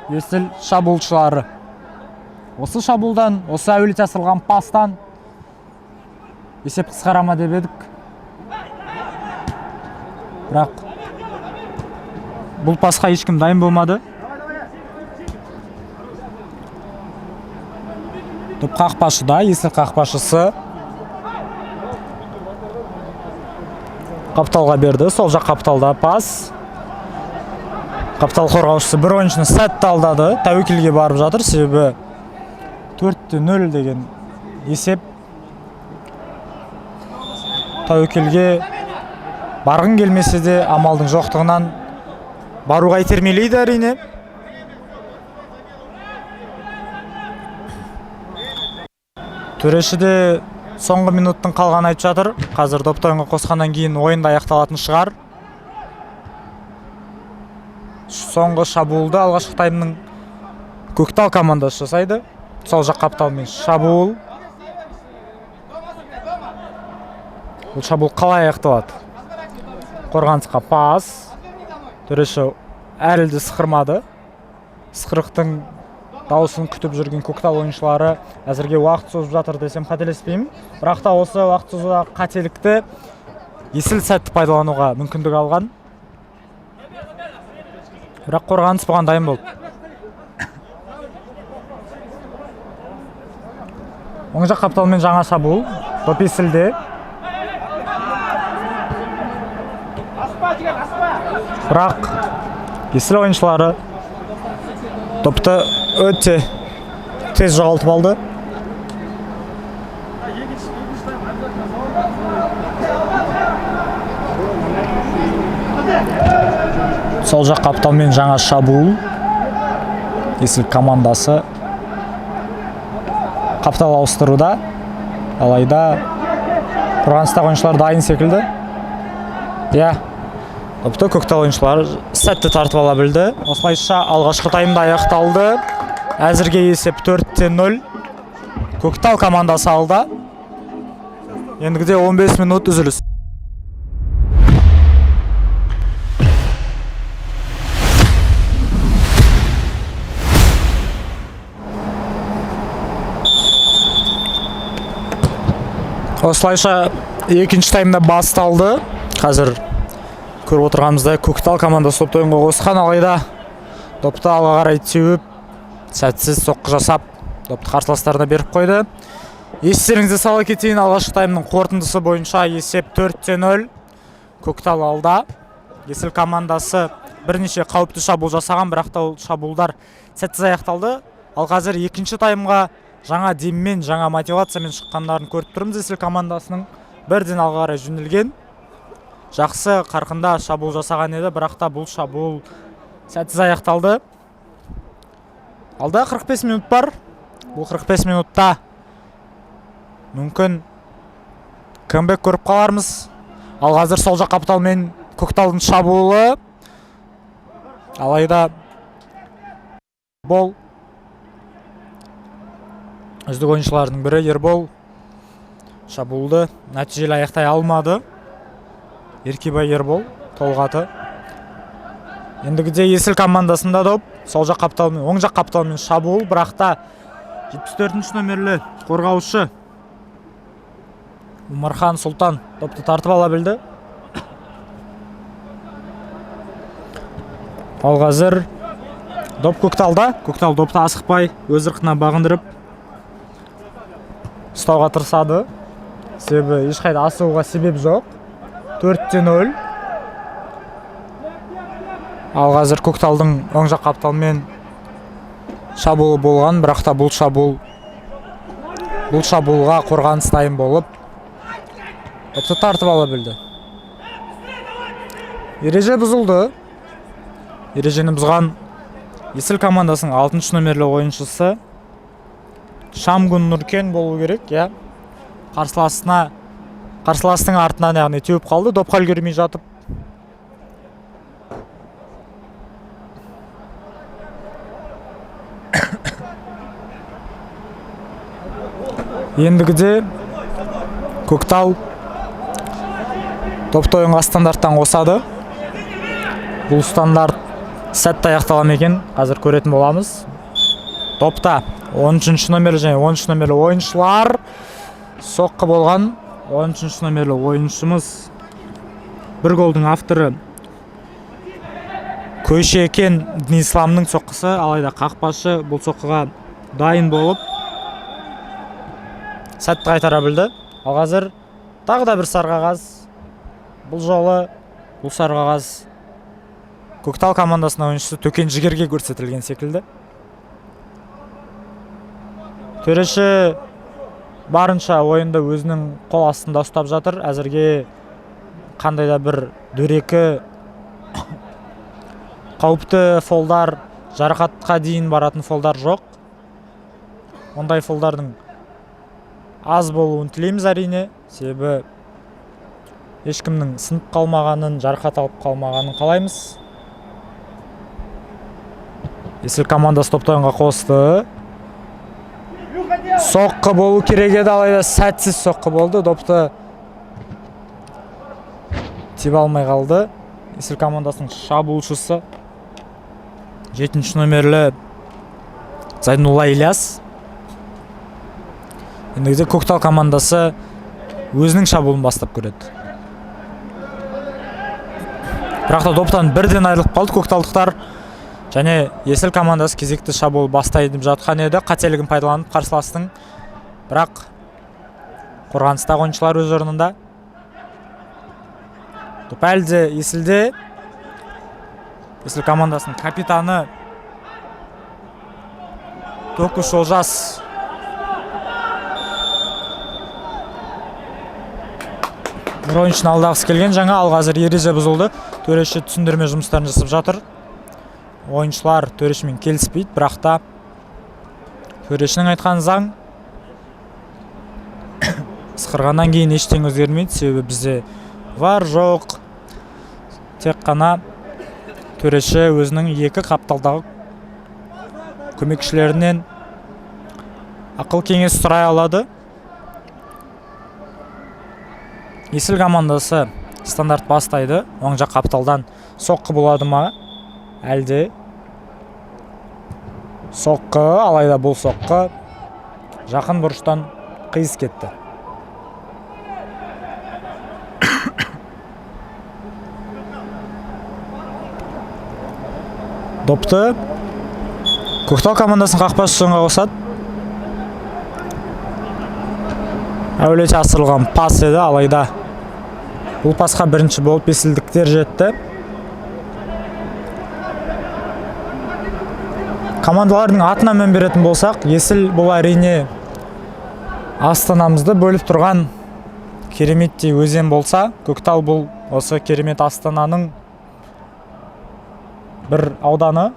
Есіл шабуылшылары. Осы шабуылдан, осы әуелі жасырылған пастан есеп қысқарама деп едік. Бірақ бұл пасқа ешкім дайын болмады. Топ қақпашыда, Есіл қақпашысы Қапталға берді. Сол жақ Қапталда пас. Қаптал қорғаушысы бір ойыншыны сәтті алдады. Тәуекелге барып жатыр. Себебі 4-0 деген есеп. Тәуекелге барғын келмесе де амалдың жоқтығынан баруға итермелейді әрине. Төреші де соңғы минуттың қалғанын айтып жатыр. Қазір допты ойынға қосқаннан кейін ойында аяқталатын шығар. Соңғы шабуылды алғашқы таймның Көктал командасы жасайды. Сол жақ Қапталмен шабуыл. Бұл шабуыл қалай аяқталады? Қорғанысқа пас. Төреші әлі де сықырмады. Сықырықтың дауысын күтіп жүрген Көктал ойыншылары әзірге уақыт созып жатыр десем қателеспеймін. Бірақ та осы уақыт созуға қателікті Есіл сәтті пайдалануға мүмкіндік алған. Бірақ қорғаныс бұған дайын болды. Оң жақ қапталмен жаңа шабуыл. Доп есілде. Аспа жігіт, аспа. Бірақ есіл ойыншылары допты өте тез жоғалтып алды. Сол жақ қапталмен жаңа шабуыл. Есіл командасы қаптал ауыстыруда. Алайда қорғаныстағы ойыншылар дайын секілді. Допты Көктал ойыншылары сәтті тартып ала білді. Осылайша алғашқы таймда аяқталды. Әзірге есеп 4-0. Көктал командасы алда. Ендігіде 15 минут үзіліс. Осылайша екінші таймда басталды. Қазір көріп отырғанымыздай Көктал командасы допты ойынға қосқан, алайда допты алға қарай теуіп, сәтсіз соққы жасап, допты қарсыластарына беріп қойды. Естеріңізге сала кетейін, алғашқы таймның қорытындысы бойынша есеп 4-0. Көктал алда. Есіл командасы бірнеше қауіпті шабуыл жасаған, бірақ та ол шабуылдар сәтсіз аяқталды. Ал қазір екінші таймға жаңа деммен, жаңа мотивациямен шыққандарын көріп тұрмыз. Есіл командасының бірден алға қарай жөнелген. Жақсы қарқында шабуыл жасаған еді, бірақ та бұл шабуыл сәтсіз аяқталды. Алда 45 минут бар. Бұл 45 минутта мүмкін камбэк көріп қалармыз. Ал қазір сол жақ қапталмен Көкталдың шабуылы. Алайда бол үздік ойыншылардың бірі Ербол шабуылды нәтижелі аяқтай алмады. Еркебай Ербол толғаты. Ендігіде Есіл командасында доп сол жақ қапталмен, оң жақ қапталмен шабуыл, бірақ та 74-ші номерлі қорғаушы Умархан Сұлтан допты тартып ала білді. Ал қазір доп Көкталда. Көктал допты асықпай өз ырқына бағындырып ұстауға тырысады. Себебі ешқайда асығуға себеп жоқ. 4-0. Ал қазір Көкталдың оң жақ қапталмен шабуылы болған, бірақ та бұл шабуылға қорғаныс дайын болып допты тартып ала білді. Ереже бұзылды. Ережені бұзған Есіл командасының 6-шы номерлі ойыншысы Шамгүн Нұркен болу керек, қарсыластың артынан яғни теуіп қалды, допқа үлгермей жатып. Ендігіде Көктал допты ойынға стандарттан қосады. Бұл стандарт сәтті аяқтала ма екен, қазір көретін боламыз. Допта 13-ші номерлі және 13-ші номерлі ойыншылар соққы болған. 13-ші номерлі ойыншымыз бір голдың авторы Көшекен Дінисламның соққысы, алайда қақпашы бұл соққыға дайын болып сәтті қайтара білді. Ал қазір тағы да бір сарғағаз. Бұл жолы бұл сарғағаз Көктал командасының ойыншысы Төкен Жігерге көрсетілген секілді. Төреші барынша ойынды өзінің қол астында ұстап жатыр. Әзірге қандай да бір дөрекі қауіпті фолдар, жарақатқа дейін баратын фолдар жоқ. Ондай фолдардың аз болуын тілейміз әрине. Себебі ешкімнің сынып қалмағанын, жарақат алып қалмағанын қалаймыз. Есіл командасы допты ойынға қосты. Соққы болу керек еді, алайда сәтсіз соққы болды. Допты тебе алмай қалды. Есіл командасының шабуылшысы 7-ші номерлі Зайнулла Ильяс. Ендігіде Көктал командасы өзінің шабуылын бастап көреді. Бірақ та доптан бірден айырылып қалды көкталдықтар. Және Есіл командасы кезекті шабуыл бастайды жатқан еді. Қателігін пайдаланып қарсыластың бірақ қорғаныстағы ойыншылар өз орнында. Доп әлі де Есілде. Есіл командасының капитаны Токуш Олжас бір ойыншыны алдағысы келген. Жаңа ал қазір ереже бұзылды. Төреші түсіндірме жұмыстарын жасап жатыр. Ойыншылар төрешімен келіспейді, бірақ та төрешінің айтқан заң. Ысқырғаннан кейін ештеңе өзгермейді, себебі бізде var жоқ. Тек қана төреші өзінің екі қапталдағы көмекшілерінен ақыл кеңес сұрай алады. Есіл командасы стандарт бастайды. Оң жақ қапталдан соққы болады ма? Әлде соққы, алайда бұл соққы жақын бұрыштан қиыс кетті. Допты Көктал командасын қақпашы соңға қосады. Әулете асырылған пас еді, алайда бұл пасқа бірінші болып есілдіктер жетті. Командалардың атына мән беретін болсақ, Есіл бұл әрине Астанамызды бөліп тұрған кереметтей өзен болса, Көктал бұл осы керемет Астананың бір ауданы.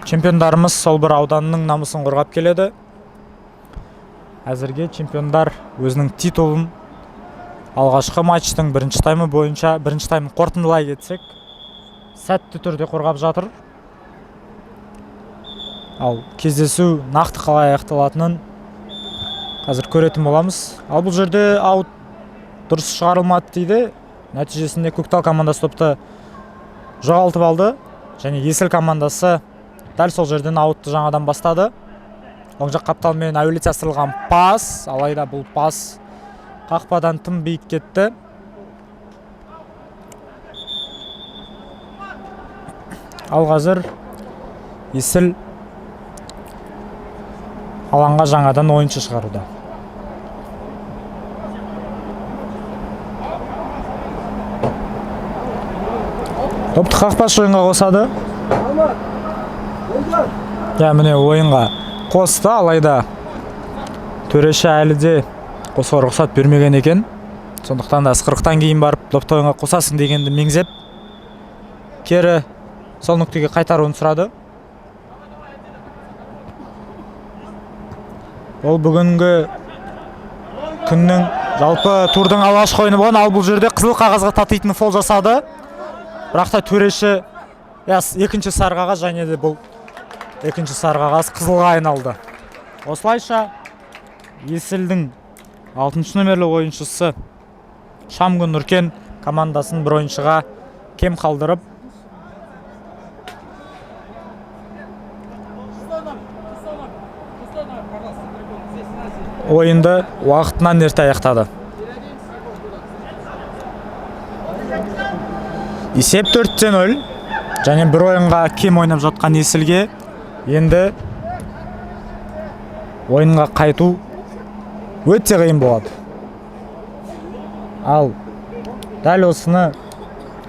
Чемпиондарымыз сол бір ауданның намысын қорғап келеді. Әзірге чемпиондар өзінің титулын алғашқы матчтың бірінші таймы бойынша, бірінші таймын қорытындылай кетсек, сәтті түрде қорғап жатыр. Ал кездесу нақты қалай аяқталатынын қазір көретін боламыз. Ал бұл жерде аут дұрыс шығарылмады дейді. Нәтижесінде Көктал командасы топты жоғалтып алды. Және Есіл командасы дәл сол жерден аутты жаңадан бастады. Оң жақ қапталмен әуелете асырылған пас, алайда бұл пас қақпадан тым биік кетті. Ал қазір Есіл алаңға жаңадан ойыншы шығаруда. Топты қақпашы ойынға қосады. Міне ойынға қосты, алайда төреші әлі де қосуға рұқсат бермеген екен. Сондықтан да 40-тан кейін барып допты ойынға қосасың дегенді меңзеп, кері сол нүктеге қайтаруын сұрады. Ол бүгінгі күннің жалпы турдың алғашқы ойыны болған. Ал бұл жерде қызыл қағазға татитын фол жасады. Бірақ та төреші екінші сары қағаз, және де бұл екінші сары қағаз қызылға айналды. Осылайша Есілдің 6-шы номерлі ойыншысы Шамгүн Нұркен командасын бір ойыншыға кем қалдырып, ойынды уақытынан ерте аяқтады. Есеп 4-0, және бір ойынға кем ойнап жатқан Есілге енді ойынға қайту өте қиын болады. Ал дәл осыны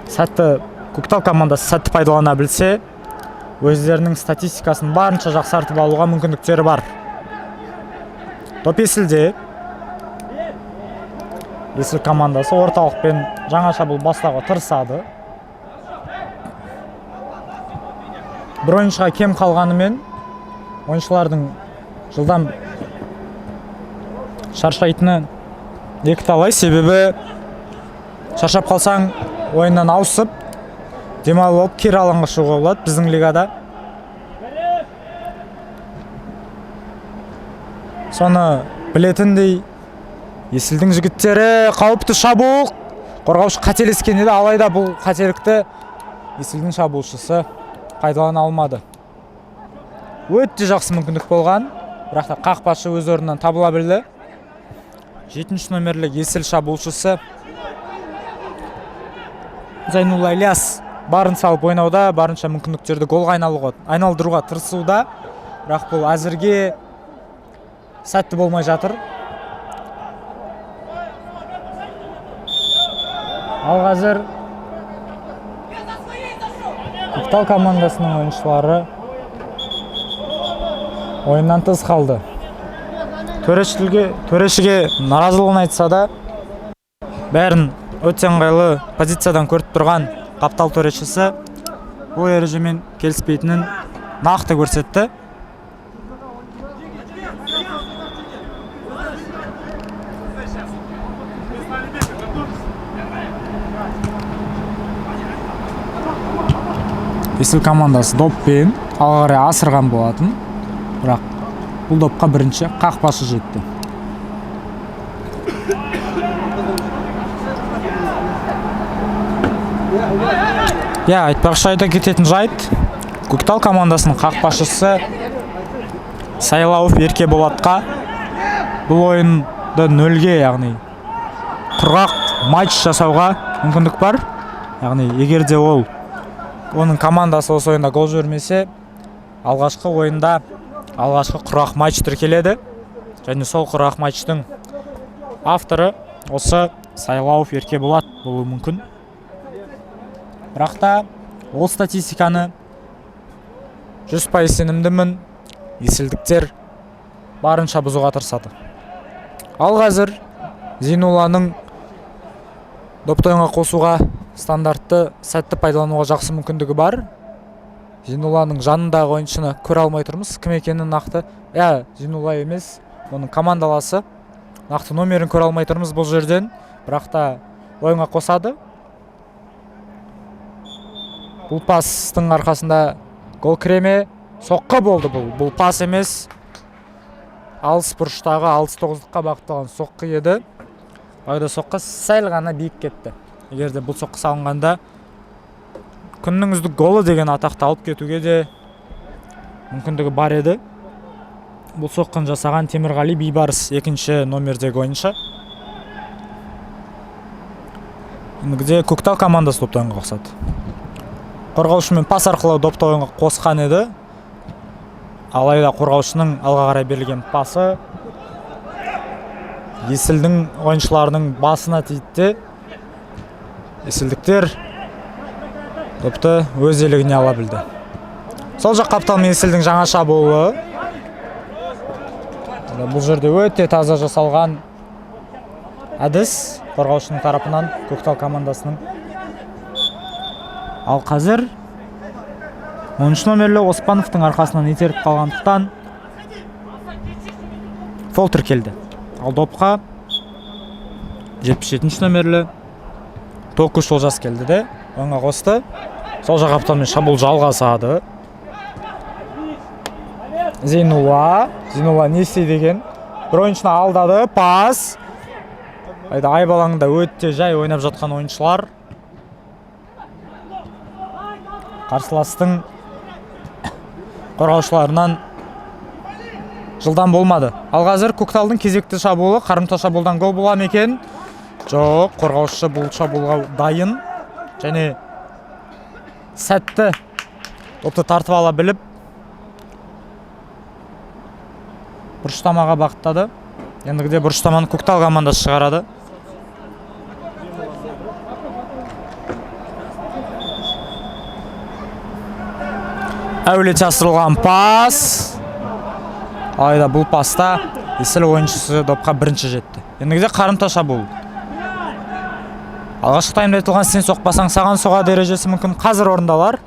Көктал командасы сәтті пайдалана білсе, өздерінің статистикасын барынша жақсартып алуға мүмкіндіктері бар. Топ Есілде. Есіл командасы орталықпен жаңа шабуыл бастауға тырысады. Бір ойыншыға кем қалғанымен ойыншылардың жылдам шаршайтыны екіталай, себебі шаршап қалсаң ойыннан ауысып, демалып алып кері алаңға шығуға болады біздің лигада. Соны білетіндей Есілдің жігіттері қауіпті шабуыл, қорғаушы қателескен еді, алайда бұл қателікті Есілдің шабуылшысы пайдалана алмады. Өте жақсы мүмкіндік болған, бірақ та қақпашы өз орнынан табыла білді. 7-ші номерлі Есіл шабуылшысы Зайнулла Ильяс барын салып ойнауда, барынша мүмкіндіктерді голға айналдыруға тырысуда. Бірақ бұл әзірге сәтті болмай жатыр. Ал қазір Көктал командасының ойыншылары ойыннан тыс қалды. Төрешіге наразылығын айтса да, бәрін өте ыңғайлы позициядан көріп тұрған Қаптал төрешісі бұл ережемен келіспейтінін нақты көрсетті. Есіл командасы доппен алға қарай асырған болатын, бірақ бұл допқа бірінші қақпашы жетті. Айтпақшы айта кететін жайт, Көктал командасының қақпашысы Сайлауов Еркеболатқа бұл ойынды нөлге, яғни құрғақ матч жасауға мүмкіндік бар. Яғни егерде оның командасы осы ойында гол жібермесе, алғашқы ойында алғашқы құрғақ матч тіркеледі. Және сол құрғақ матчтың авторы осы Сайлауов Еркеболат болуы мүмкін. Бірақ та ол статистиканы 100% сенімдімін, есілдіктер барынша бұзуға тырысады. Ал қазір Зейнулланың допты ойынға қосуға стандартты сәтті пайдалануға жақсы мүмкіндігі бар. Зейнулланың жанындағы ойыншыны көре алмай тұрмыз. Кім екенін нақты, Зейнулла емес, оның командаласы. Нақты номерін көре алмай тұрмыз бұл жерден, бірақ та ойынға қосады. Бұл пастың арқасында гол кіреме, соққы болды бұл. Бұл пас емес, алыс бұрыштағы 6-9-қа бағытталған соққы еді. Ойда соққы сәл ғана биік кетті. Егерде бұл соққы салынғанда күннің үздік голы деген атақты алып кетуге де мүмкіндігі бар еді. Бұл соққын жасаған Темірғали Бейбарыс екінші номердегі ойыншы. Ендігіде Көктал командасы допты ойынға қосады. Қорғаушымен пас арқылы допты ойынға қосқан еді. Алайда қорғаушының алға қарай берілген пасы Есілдің ойыншыларының басына тиді. Есілдіктер допты өз елігіне ала білді. Сол жақ Қаптал мен Есілдің жаңа шабуылы. Бұл жерде өте таза жасалған әдіс қорғаушының тарапынан Көктал командасының. Ал қазір 10 номерлі Оспановтың арқасынан итеріп қалғандықтан фол тіркелді. Ал допқа 77 номерлі Токуш Олжас келді де, ойынға қосты. Сол жақ Қапталмен шабуыл жалғасады. Зейнулла не істейді екен? Бір ойыншыны алдады, пас. Айбалаңында өте жай ойнап жатқан ойыншылар. Қарсыластың қорғаушыларынан жылдан болмады. Ал қазір Көкталдың кезекті шабуылы, қарымта шабуылдан гол бола ма екен? Жоқ, қорғаушы бұл шабуылға дайын және сәтті допты тартып ала біліп бұрыштамаға бағыттады. Ендігіде бұрыштаманы Көктал командасы шығарады. Әулете асырылған пас. Алайда бұл паста Есіл ойыншысы допқа бірінші жетті. Ендігіде қарымта шабуыл. Алғашқы таймда айтылған сен соқпасаң саған соғады ережесі мүмкін қазір орындалар.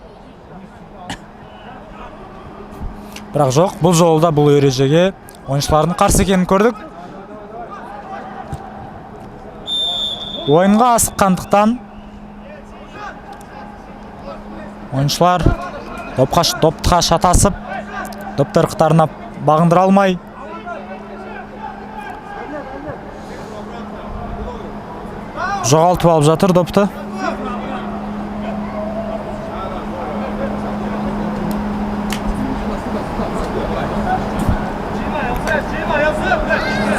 Бірақ жоқ, бұл жолда бұл ережеге ойыншылардың қарсы екенін көрдік. Ойынға асыққандықтан ойыншылар допқа шатасып, допты ырықтарына бағындыра алмай жоғалтып алып жатыр допты.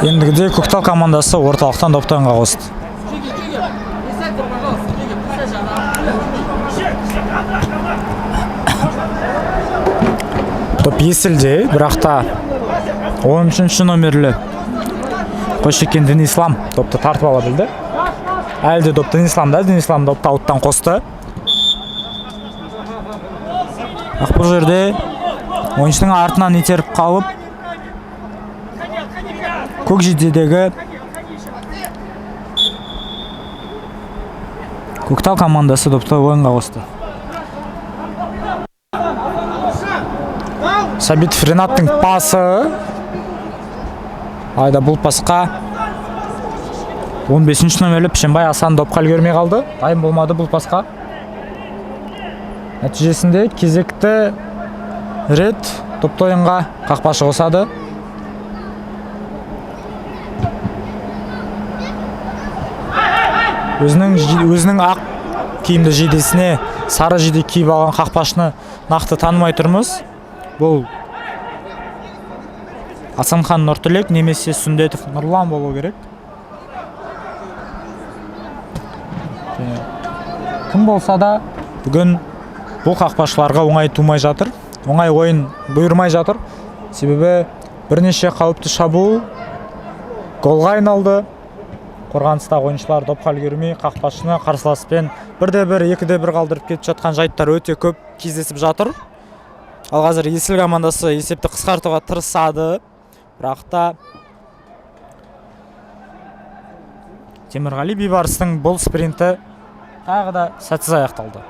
Ендігіде Көктал командасы орталықтан допты ойынға қосты. Топ Есілде, бірақ та 13 номерлі Қошекен Денислам допты тартып ала білді. Әлде доп Денисламда, Денислам допты ауттан қосты. Бұл жерде ойыншының артынан итеріп қалып, Көкжидедегі Көктал командасы допты ойынға қосты. Сабитов Ренаттың пасы. Айда бұл пасқа 15 номерлі Пішенбай Асан допқа үлгермей қалды. Дайын болмады бұл пасқа. Нәтижесінде кезекті рет допты ойынға қақпашы қосады. Өзінің ақ киімді жейдесіне сары жейде киіп алған қақпашыны нақты танымай тұрмыз. Бұл Асанхан Нұртілек немесе Сүндетов Нұрлан болу керек. Кім болса да бүгін бұл қақпашыларға оңай тумай жатыр. Оңай ойын бұйырмай жатыр. Себебі бірнеше қауіпті шабуыл голға айналды. Қорғаныстағы ойыншылар допқа үлгермей қақпашыны қарсыласпен 1-1, 2-1 қалдырып кетіп жатқан жайттар өте көп кездесіп жатыр. Ал қазір Есіл командасы есепті қысқартуға тырысады. Бірақ та Темірғали Бейбарыстың бұл спринті тағы да сәтсіз аяқталды.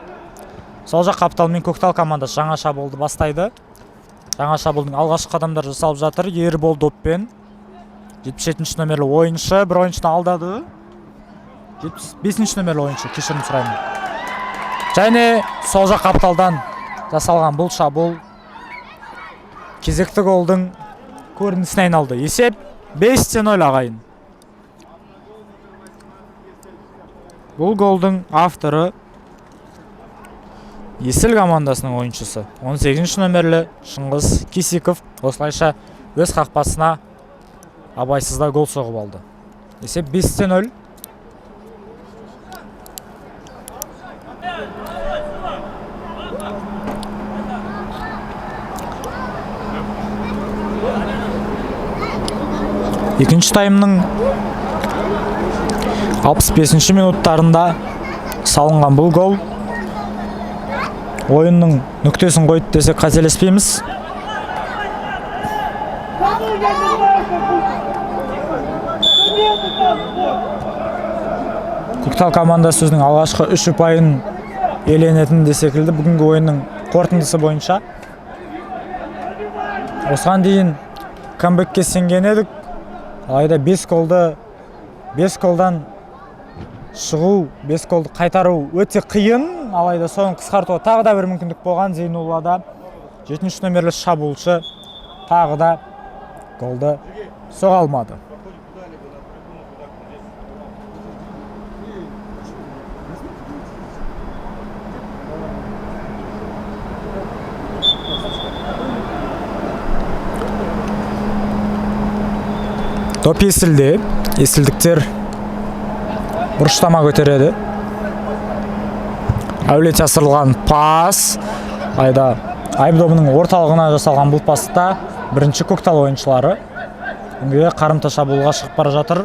Сол жақ қаптал мен Көктал командасы жаңа шабуылды бастайды. Жаңа шабуылдың алғашқы қадамдар жасалып жатыр. Ербол доппен 77 номерлі ойыншы бір ойыншыны алдады. 75 номерлі ойыншы, кешірім сұраймын. Және сол жақ қапталдан жасалған бұл шабуыл кезекті голдың көрінісіне айналды. Есеп 5-0 ағайын. Бұл голдың авторы Есіл командасының ойыншысы 18 номерлі Шыңғыс Кисиков осылайша өз қақпасына абайсызда гол соғып алды. Есеп 5-0. Екінші таймның 65 минуттарында салынған бұл гол ойынның нүктесін қойды десек қателеспейміз. Көктал командасы өзінің алғашқы 3 ұпайын иеленетін де секілді бүгінгі ойынның қорытындысы бойынша. Осыған дейін камбэкке сенген едік. Алайда 5 голдан шығу, 5 голды қайтару өте қиын. Алайда соның қысқартуға тағы да бір мүмкіндік болған. Зейнуллада 7 номерлі шабуылшы тағы да голды соға алмады. Топ Есілде, есілдіктер бұрыштама көтереді. Әулет жасырылған пас. Айда айыпдобының орталығына жасалған бұл паста бірінші Көктал ойыншылары. Үңгіге қарымта шабуылға шығып бара жатыр.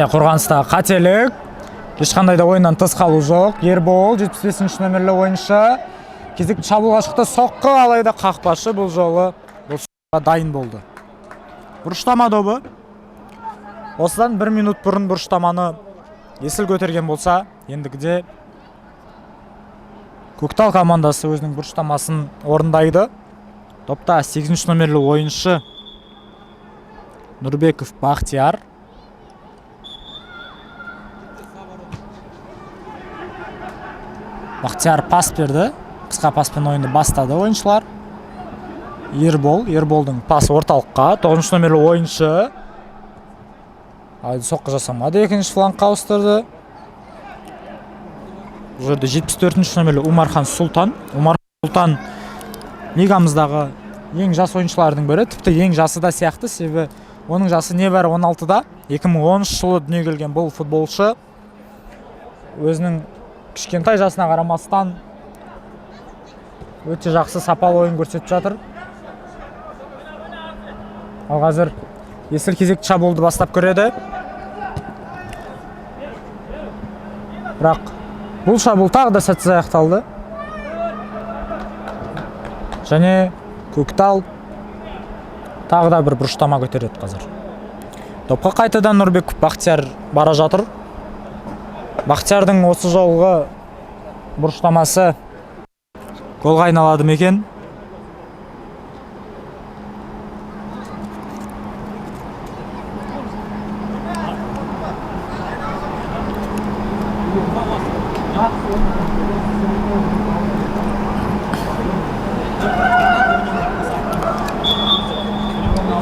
Қорғаныстағы қателік. Ешқандай да ойыннан тыс қалу жоқ. Ербол 75 номерлі ойыншы. Кезекті шабуылға шықты, соққы, алайда қақпашы бұл жолы бұл соққыға дайын болды. Бұрыштама добы. Осыдан 1 минут бұрын бұрыштаманы Есіл көтерген болса, ендігіде Көктал командасы өзінің бұрыштамасын орындайды. Топта 8 номерлі ойыншы Нұрбеков Бақтияр. Бақтияр пас берді. Қысқа паспен ойынды бастады ойыншылар. Ерболдың пасы орталыққа. 9 номерлі ойыншы. Айды соққы жасамады. Екінші флангқа ауыстырды. Бұл жерде 74 номерлі Умархан Сұлтан. Умархан Сұлтан лигамыздағы ең жас ойыншылардың бірі. Тіпті ең жасы да сияқты. Себебі оның жасы небәрі 16-да. 2013 жылы дүниеге келген бұл футболшы өзінің кішкентай жасына қарамастан өте жақсы сапалы ойын көрсетіп жатыр. Ал қазір Есіл кезекті шабуылды бастап көреді. Бірақ бұл шабуыл тағы да сәтсіз аяқталды. Және Көктал тағы да бір бұрыштама көтереді қазір. Допқа қайтадан Нұрбеков Бақтияр бара жатыр. Бақтиярдың осы жолғы бұрыштамасы голға айналады мекен.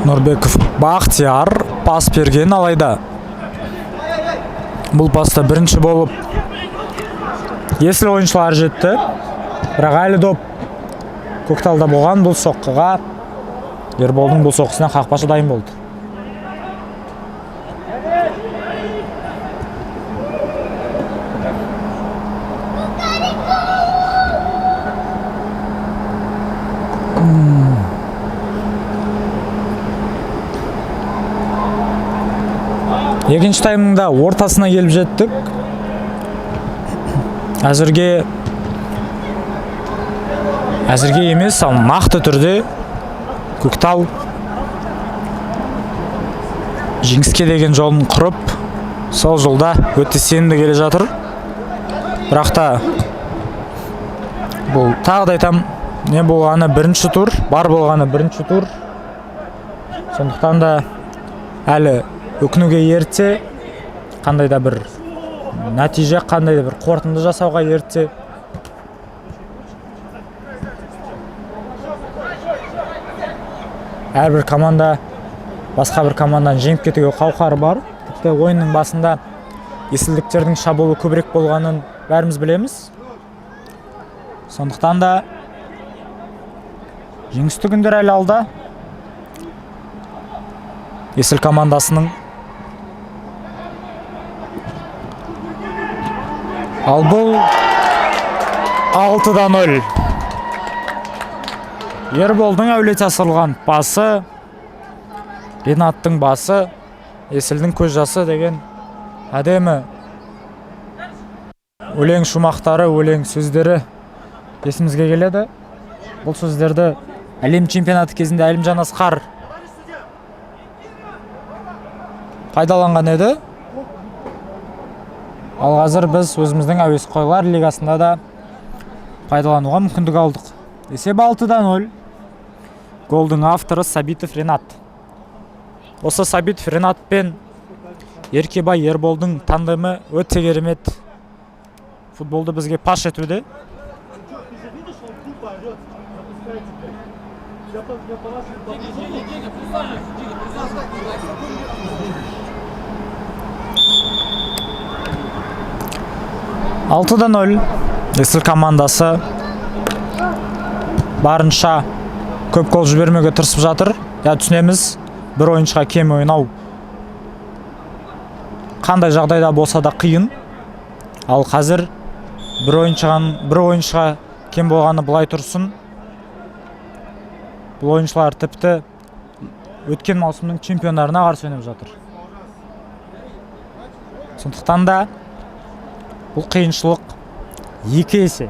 Нұрбеков Бақтияр пас берген, алайда бұл паста бірінші болып Есіл ойыншылары жетті. Бірақ әлі доп Көкталда болған. Бұл соққыға Ерболдың бұл соққысына қақпашы дайын болды. Екінші таймында ортасына келіп жеттік. Әзірге емес, ал нақты түрде Көктал жеңіске деген жолын құрып, сол жолда өте сенімді келе жатыр. Бірақ та бұл тағы да айтам, не болғаны бірінші тур, бар болғаны бірінші тур. Сондықтан да әлі өкінуге ерте, қандай да бір нәтиже, қандай да бір қорытынды жасауға ерте. Әрбір команда басқа бір командадан жеңіп кетуге қауқары бар. Тіпті ойынның басында есілдіктердің шабуылы көбірек болғанын бәріміз білеміз. Сондықтан да жеңісті күндер әлі алда. Есіл командасының. Ал бұл 6-0. Ерболдың әулете асырылған пасы, Ринаттың басы, Есілдің көз жасы деген әдемі өлең шумақтары, өлең сөздері есімізге келеді. Бұл сөздерді әлем чемпионаты кезінде Әлімжан Асқар пайдаланған еді. Ал қазір біз өзіміздің әуесқойлар лигасында да пайдалануға мүмкіндік алдық. Есеп 6-0. Голдың авторы Сабитов Ринат. Осы Сабитов Ринат пен Еркебай Ерболдың тандемі өте керемет футболды бізге паш етуде. Алтыда 0. Есіл командасы барынша көп гол жібермеуге тырысып жатыр. Түсінеміз, бір ойыншыға кем ойнау қандай жағдайда болса да қиын. Ал қазір бір ойыншыға кем болғаны былай тұрсын. Бұл ойыншылар тіпті өткен маусымның чемпиондарына қарсы ойнап жатыр. Сондықтан да бұл қиыншылық 2 есе.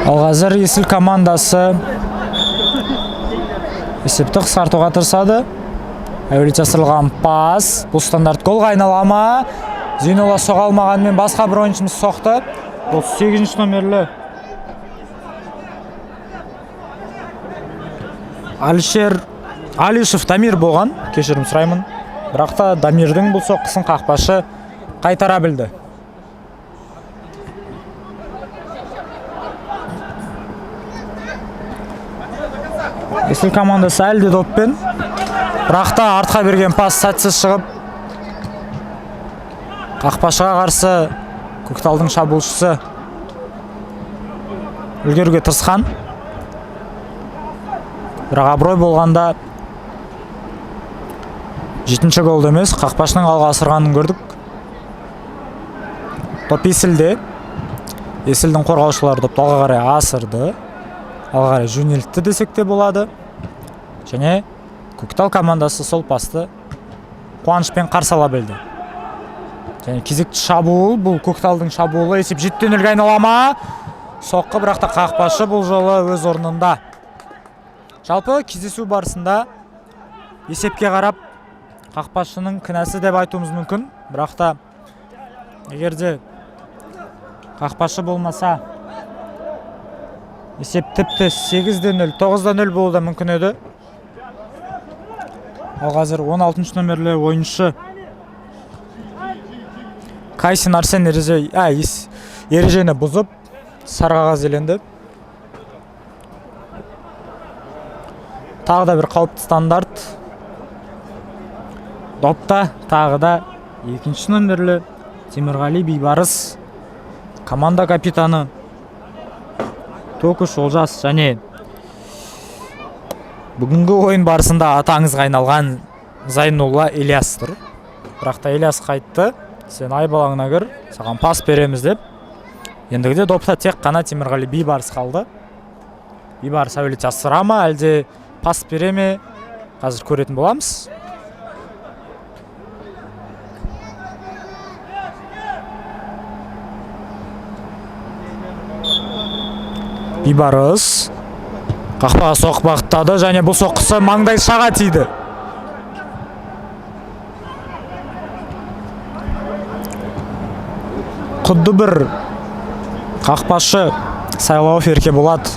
Ал қазір Есіл командасы есепті қысқартуға тырысады. Әулете асырылған пас. Бұл стандарт голға айнала ма? Зейнолла соға алмағанымен басқа бір ойыншымыз соқты. Бұл 8-ші номерлі Алишер Алишев Дамир болған, кешірім сұраймын. Бірақ та Дамирдің бұл соққысын қақпашы қайтара білді. Есіл командасы әлде доппен, бірақ та артқа берген пас сәтсіз шығып, қақпашыға қарсы Көкталдың шабуылшысы үлгеруге тырысқан. Бірақ абырой болғанда 7-ші голды емес, қақпашының алға асырғанын көрдік. Топ Есілде. Есілдің қорғаушылары допты алға қарай асырды. Алға қарай жөнелтті десек те болады. Және Көктал командасы сол пасты қуанышпен қарсы ала білді. Және кезекті шабуыл, бұл Көкталдың шабуылы. Есеп 7-0-ге айналама. Соққы, бірақ та қақпашы бұл жолы өз орнында. Жалпы кездесу барысында есепке қарап қақпашының кінәсі деп айтуымыз мүмкін. Бірақ та егерде қақпашы болмаса есеп тіпті 8-0, 9-0 болуы да мүмкін еді. Ал қазір 16-шы номерлі ойыншы Кайсин Арсен ережені бұзып сарғаға зеленді. Тағы да бір қауіпті стандарт. Допта тағы да 2-ші номерлі Темірғали Бейбарыс, команда капитаны Токуш Олжас және бүгінгі ойын барысында атаңызға айналған Зайнулла Ильяс тұр. Бірақ та Ильяс қайтты. Сен айбалаңына кір, саған пас береміз деп. Ендігіде допта тек қана Темірғали Бейбарыс қалды. Бейбарыс әуелете асыра ма, әлде пас бере ме? Қазір көретін боламыз. Бейбарыс қақпаға соққы бағыттады және бұл соққысы маңдай шаға тиді. Құдды бір қақпашы Сайлауов Еркеболат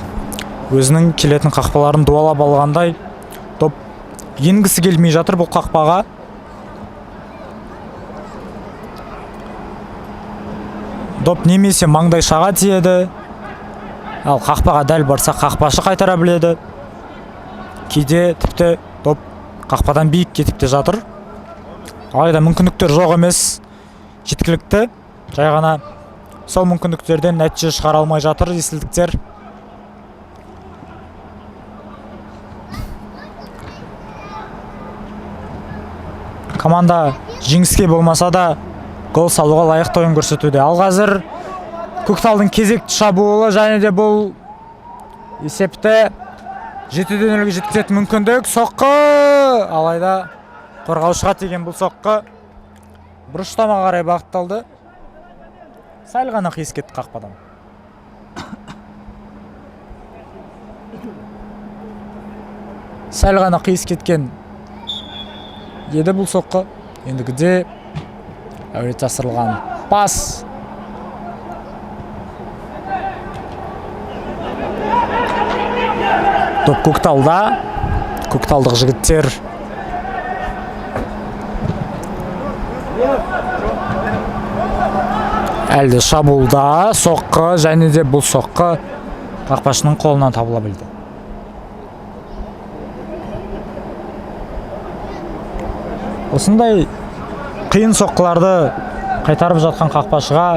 өзінің келетін қақпаларын дуалап алғандай, топ енгісі келмей жатыр бұл қақпаға. Доп немесе маңдай шаға тиеді. Ал қақпаға дәл барса қақпашы қайтара біледі. Кейде тіпті доп қақпадан биік кетіп те жатыр. Алайда мүмкіндіктер жоқ емес, жеткілікті. Жай ғана сол мүмкіндіктерден нәтиже шығара алмай жатыр есілдіктер. Команда жеңіске болмаса да гол салуға лайықты ойын көрсетуде. Ал қазір Көкталдың кезекті шабуылы және де бұл есепті 7-0-ге жеткізетін мүмкіндік. Соққы! Алайда қорғаушыға тиген бұл соққы бұрыштама қарай бағытталды. Сәл ғана қиыс кетті қақпадан. Сәл ғана қиыс кеткен еді бұл соққы. Ендігіде әуелете асырылған пас. Топ Көкталда. Көкталдық жігіттер әлде шабуылда. Соққы және де бұл соққы қақпашының қолынан табыла білді. Осындай қиын соққыларды қайтарып жатқан қақпашыға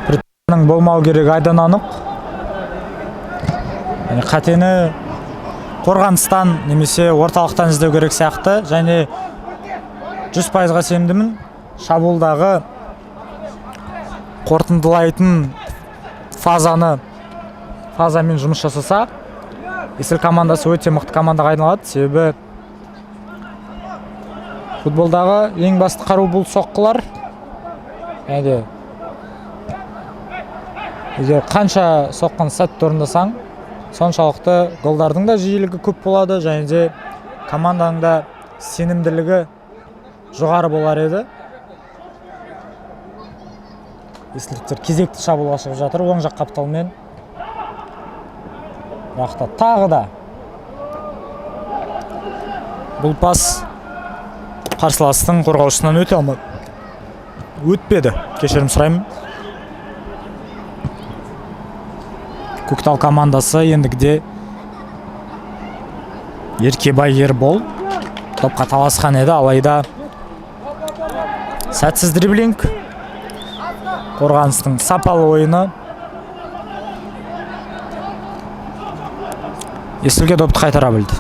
претензияның болмау керек айдан анық. Қатені қорғаныстан немесе орталықтан іздеу керек сияқты. Және 100%-ға сенімдімін, шабуылдағы қорытындылайтын фазамен жұмыс жасаса, Есіл командасы өте мықты командаға айналады. Себебі футболдағы ең басты қару бұл соққылар. Егер қанша соққыны сәтті орындасаң, соншалықты голдардың да жиілігі көп болады және де команданың да сенімділігі жоғары болар еді. Есілдіктер кезекті шабуылға шығып жатыр оң жақ қапталмен. Бірақ тағы да бұл пас қарсыластың қорғаушысынан өте алмады. Өтпеді. Кешірім сұраймын. Көктал командасы ендігіде Еркебай Ербол топқа таласқан еді, алайда сәтсіз дриблинг. Қорғаныстың сапалы ойыны. Есілге допты қайтара білді.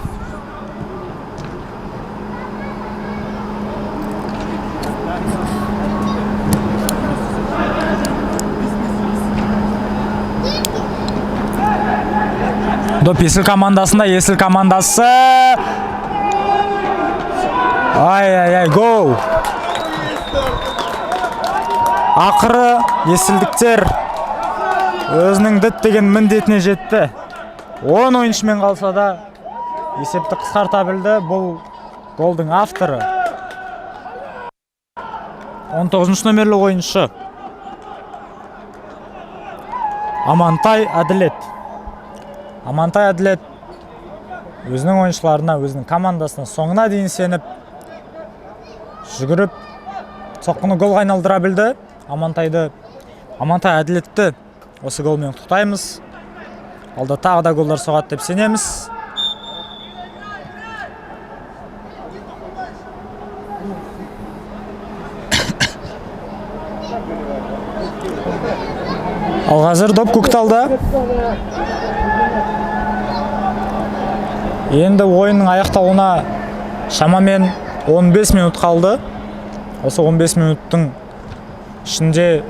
Доп Есіл командасында, Есіл командасы. Ай, гол. Ақыры Есілдіктер өзінің діттеген міндетіне жетті. 10 ойыншымен қалса да есепті қысқарта білді. Бұл голдың авторы 19 номерлі ойыншы Амантай Әділет. Амантай Әділет өзінің ойыншыларына, өзінің командасына соңына дейін сеніп, жүгіріп, соққыны голға айналдыра білді. Амантай Әділетті осы голмен құттықтаймыз. Алда тағы да голдар соғады деп сенеміз. Ал қазір доп Көкталда. Енді ойынның аяқталуына шамамен 15 минут қалды. Осы 15 минуттың ішінде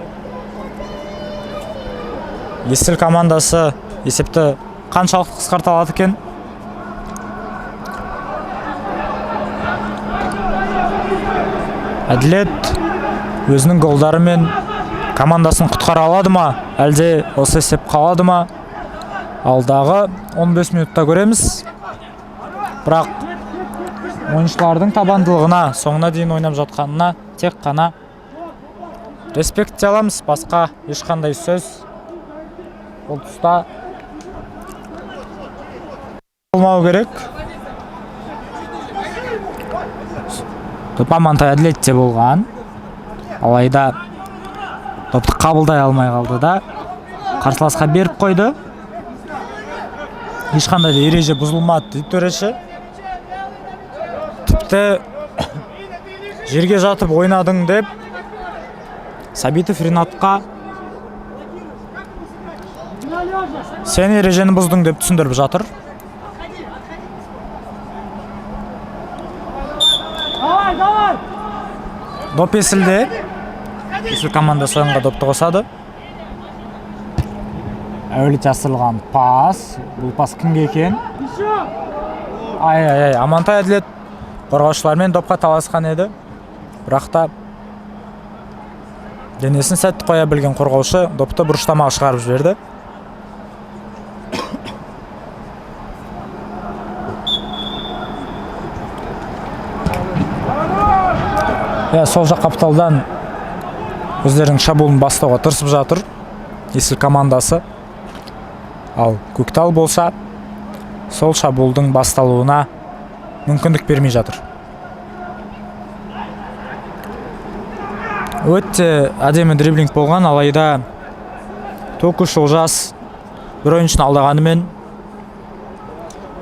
Есіл командасы есепті қаншалықты қысқарта алады екен? Әділет өзінің голдарымен командасын құтқара алады ма, әлде осы есеп қалады ма? Алдағы 15 минутта көреміз. Бірақ ойыншылардың табандылығына, соңына дейін ойнап жатқанына тек қана респект аламыз, басқа ешқандай сөз ол тұста болмау керек. Доп Амантай Әділетте болған, алайда допты қабылдай алмай қалды да қарсыласқа беріп қойды. Ешқандай да ереже бұзылмады дейді төреші. Тіпті жерге жатып ойнадың деп Сабитов Ринатқа сен ережені бұздың деп түсіндіріп жатыр. Доп Есілде. Есіл командасы ойынға допты қосады. Әуелі жасырылған пас. Бұл пас кімге екен? Амантай Әділет қорғаушылармен допқа таласқан еді. Бірақ та денесін сәтті қоя білген қорғаушы допты бұрыштамаға шығарып жіберді. Сол жақ қапталдан өздерінің шабуылын бастауға тырысып жатыр Есіл командасы. Ал Көктал болса сол шабуылдың басталуына мүмкіндік бермей жатыр. Өте әдемі дриблинг болған, алайда Токуш Олжас бір ойыншыны алдағанымен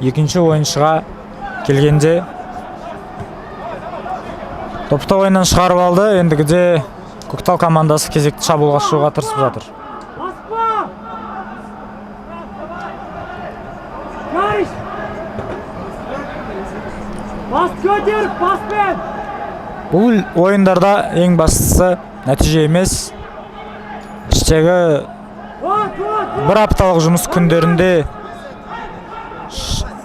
екінші ойыншыға келгенде допты ойыннан шығарып алды. Ендігіде Көктал командасы кезекті шабуылға шығуға тырысып жатыр. Бұл ойындарда ең бастысы нәтиже емес, іштегі бір апталық жұмыс күндерінде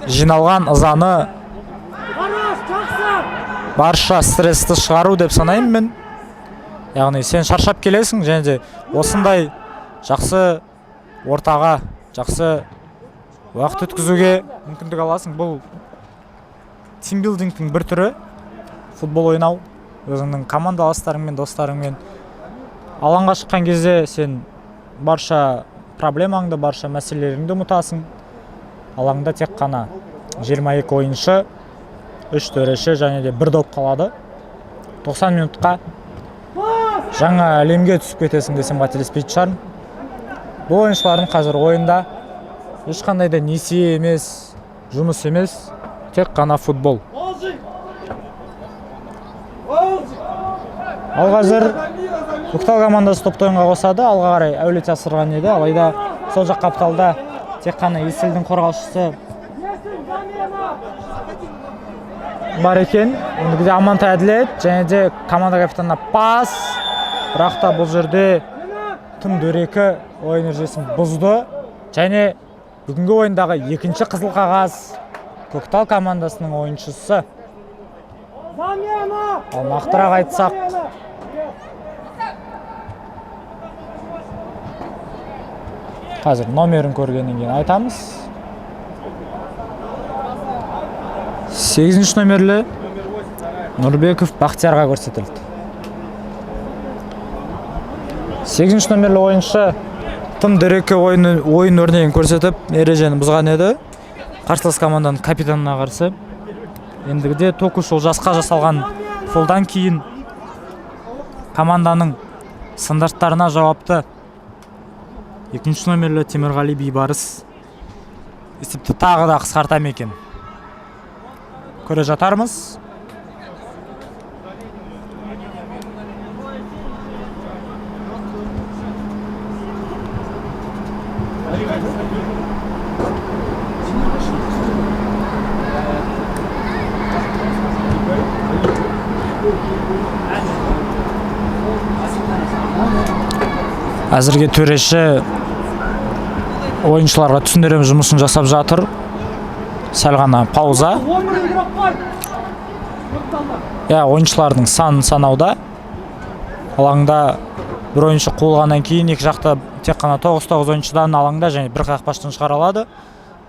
жиналған ызаны, барша стрессті шығару деп санаймын мен. Яғни сен шаршап келесің, және де осындай жақсы ортаға, жақсы уақыт өткізуге мүмкіндік аласың. Бұл тимбилдингтің бір түрі. Футбол ойнау, өзіңнің командаластарыңмен, достарыңмен алаңға шыққан кезде сен барша проблемаңды, барша мәселелеріңді ұмытасың. Алаңда тек қана 22 ойыншы, 3 төреші және де 1 доп қалады. 90 минутқа жаңа әлемге түсіп кетесің десем қателеспейтін шығармын. Бұл ойыншылардың қазір ойында ешқандай да несие емес, жұмыс емес, тек қана футбол. Ал қазір Көктал командасы топты ойынға қосады. Алға қарай әулет жасырған еді, алайда сол жақ қапталда тек қана Есілдің қорғаушысы бар екен. Ендігіде Амантай Әділет және де команда капитанына пас. Бірақ та бұл жерде тым дөрекі ойын ережесін бұзды және Бүгінгі ойындағы екінші қызыл қағаз Көктал командасының ойыншысы. Ал нақтырақ айтсақ, қазір номерін көргеннен кейін айтамыз. 8-ші номерлі Нұрбеков Бақтиярға көрсетілді. 8-ші номерлі ойыншы тым дөрекке ойын өрнегін көрсетіп, ережені бұзған еді. Қарсылас команданың капитанына қарсы. Ендігіде Токуш ол жасқа жасалған фолдан кейін команданың стандарттарына жауапты 2-ші номерлі Темірғали Бейбарыс есепті тағы да қысқартам екен. Көре жатармыз. Әзірге төреші ойыншыларға түсіндірем жұмысын жасап жатыр. Сәл ғана пауза. Ойыншылардың санын санауда. Алаңда бір ойыншы қуылғаннан кейін екі жақта тек қана 9 ойыншыдан алаңда және бір қақпаштан шығарылады.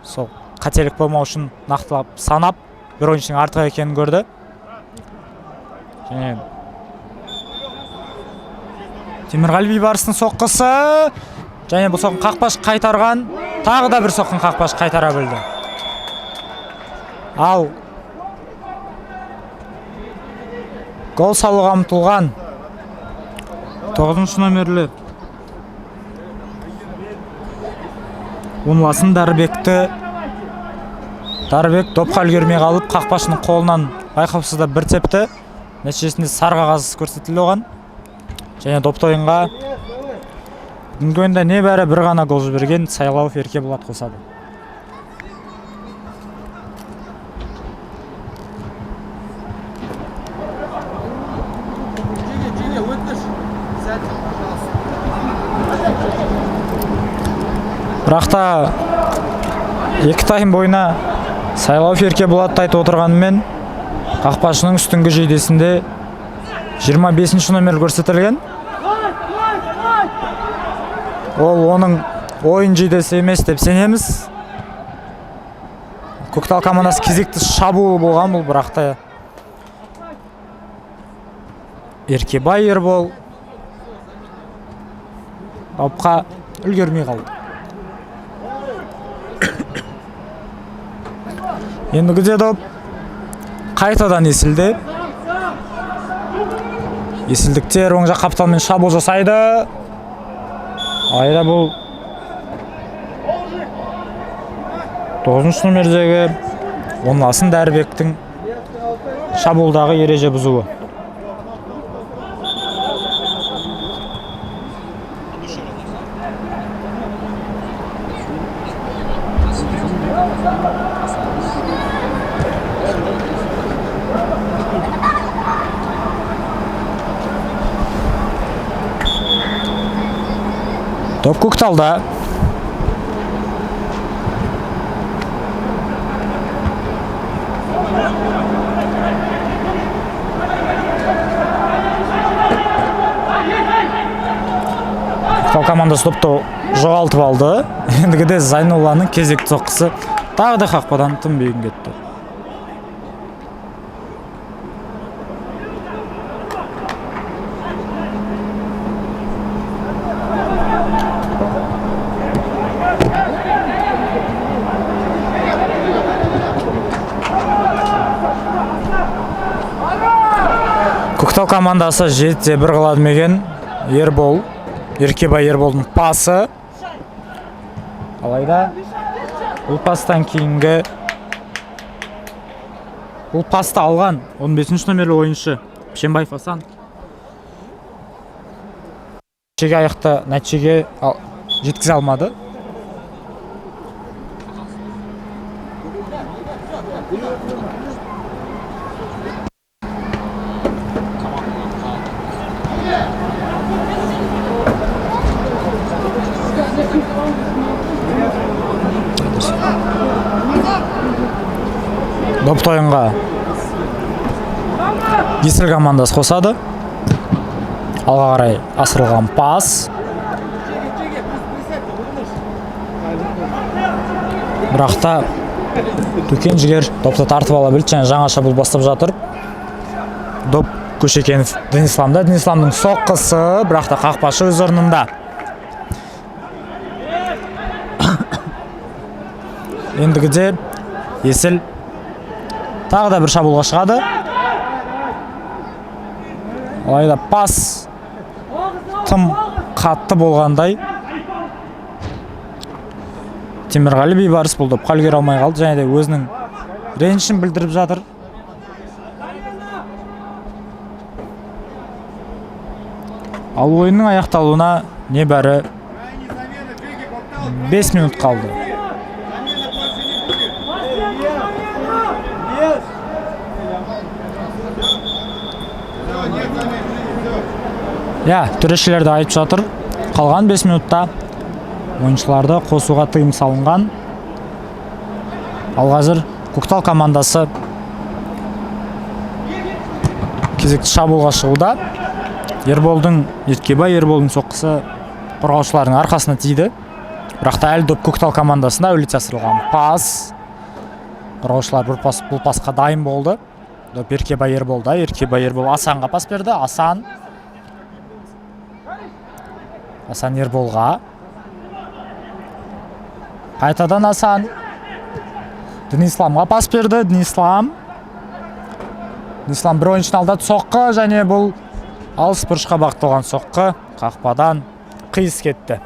Сол қателік болмау үшін нақтылап санап, бір ойыншының артық екенін көрді. Және Темірғали Бейбарыстың соққысы, және бұл соққын қақпаш қайтарған, тағы да бір соққын қақпаш қайтара білді. Ал гол салуға ұмтылған 9-ші номерлі Умласын Дарбек допқа үлгермей қалып, қақпашының қолынан байқаусызда бір тепті. Нәтижесінде сары қағаз көрсетілді оған. Және допты ойынға бүгінгі ойында небәрі бір ғана гол жіберген Сайлауов Еркеболат қосады. Бірақта екі тайм бойына Сайлауов Еркеболатты айтып отырғанымен қақпашының үстіңгі жейдесінде 25-ші номер көрсетілген. Ол оның ойын жейдесі емес деп сенеміз. Көктал командасы кезекті шабуылы болған бұл, бірақта Еркебай Ербол допқа үлгермей қалды. Ендігіде доп қайтадан есілді. Есілдіктер оң жақ қапталмен шабуыл жасайды. Айда бұл 9-ші номердегі Умласын Дарбектің шабуылдағы ереже бұзуы. Топ Көкталда. Көктал командасы топты жоғалтып алды. Ендігіде Зайнулланың кезекті соққысы тағы да қақпадан тым биік кетті. Көктал командасы 7-1 қылады меген. Еркебай Ерболдың пасы. Алайда бұл пастан кейінгі бұл пасты алған 15-ші номерлі ойыншы Пшембаев Асан аяқты нәтижеге жеткізе алмады. допты ойынға Есіл командасы қосады. Алға қарай асырылған пас. Бірақ та Төкен жігер допты тартып ала білді және жаңа шабуыл бастап жатыр. Доп Көшекенов Денисламда. Денисламның соққысы, бірақ та қақпашы өз орнында. Ендігіде Есіл тағы да бір шабуылға шығады. Алайда пас тым қатты болғандай. Темірғали Бейбарыс бұл допқа үлгере алмай қалды және де өзінің ренішін білдіріп жатыр. Ал ойынның аяқталуына небәрі 5 минут қалды. Төрешілерді айтып жатыр. Қалған 5 минутта ойыншыларды қосуға тыйым салынған. Ал қазір Көктал командасы кезекті шабуылға шығуда. Ерболдың соққысы қорғаушылардың арқасына тиді. Бірақ та әлі доп Көктал командасында әулет асырылған пас. Қорғаушылар бұл пасқа дайын болды. Доп Еркебай Ерболда. Еркебай Ербол Асанға пас берді. Асан Ерболға. Қайтадан Асан. Денисламға пас берді. Денислам бір ойыншыны алдады. Соққы және бұл алыс бұрышқа бағытталған соққы. Қақпадан қиыс кетті.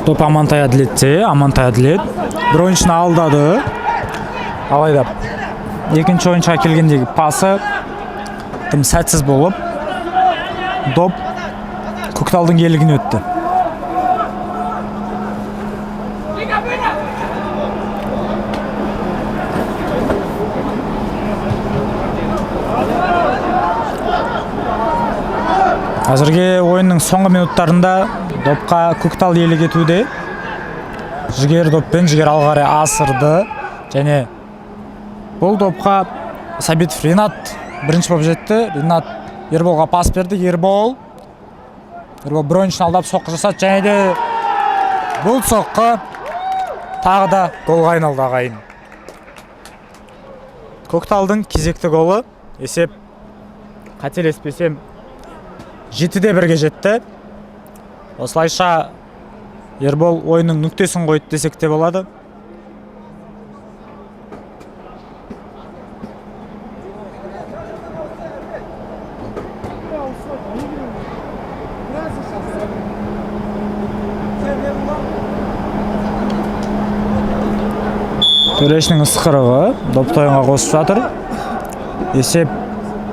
Топ Амантай Әділетте. Амантай Әділет бір ойыншыны алдады. Алайда екінші ойыншыға келгендегі пасы тым сәтсіз болып, доп Көкталдың иелігіне өтті. Әзірге ойынның соңғы минуттарында допқа Көктал иелік етуде. Жігер доппен Жігер алғары асырды. Және бұл допқа Сабитов Ринат бірінші болып жетті. Ринат Ерболға пас берді. Ербол бір ойыншыны алдап соққы жасады. Және де бұл соққы тағы да голға айналды ағайын. Көкталдың кезекті голы. Есеп қателеспесем 7-1-ге жетті. Осылайша Ербол ойынның нүктесін қойды десек те болады. Төрешінің ысқырығы допты ойынға қосып жатыр. Есеп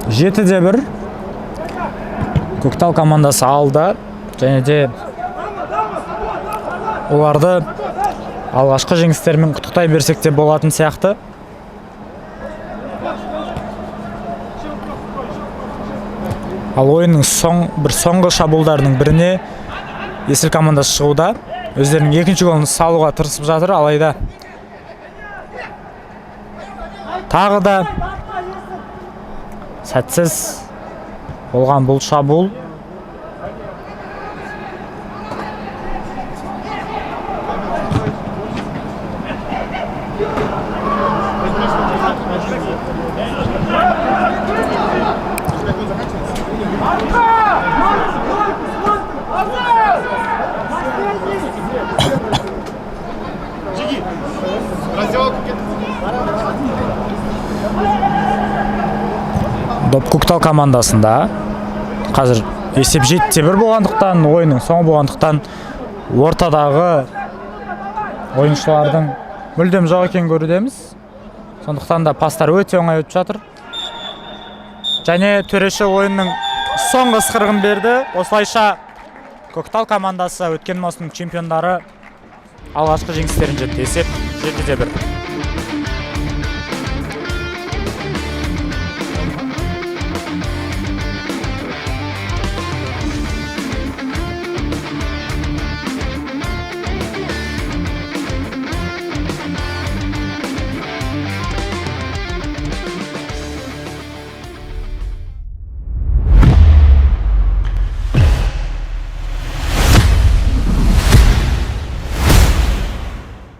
7-1. Көктал командасы алды. Және де оларды алғашқы жеңістермен құттықтай берсек те болатын сияқты. Ал ойынның соңғы шабуылдарының біріне Есіл командасы шығуда. Өздерінің екінші голын салуға тырысып жатыр. Алайда тағы да сәтсіз болған бұл шабуыл. Доп Көктал командасында. Қазір есеп 7-1 болғандықтан, ойынның соңы болғандықтан ортадағы ойыншылардың мүлдем жоқ екенін көрудеміз. Сондықтан да пастар өте оңай өтіп жатыр. Және төреші ойынның соңғы ысқырығын берді. Осылайша Көктал командасы өткен маусымның чемпиондары алғашқы жеңістерін жетті. Есеп 7-1.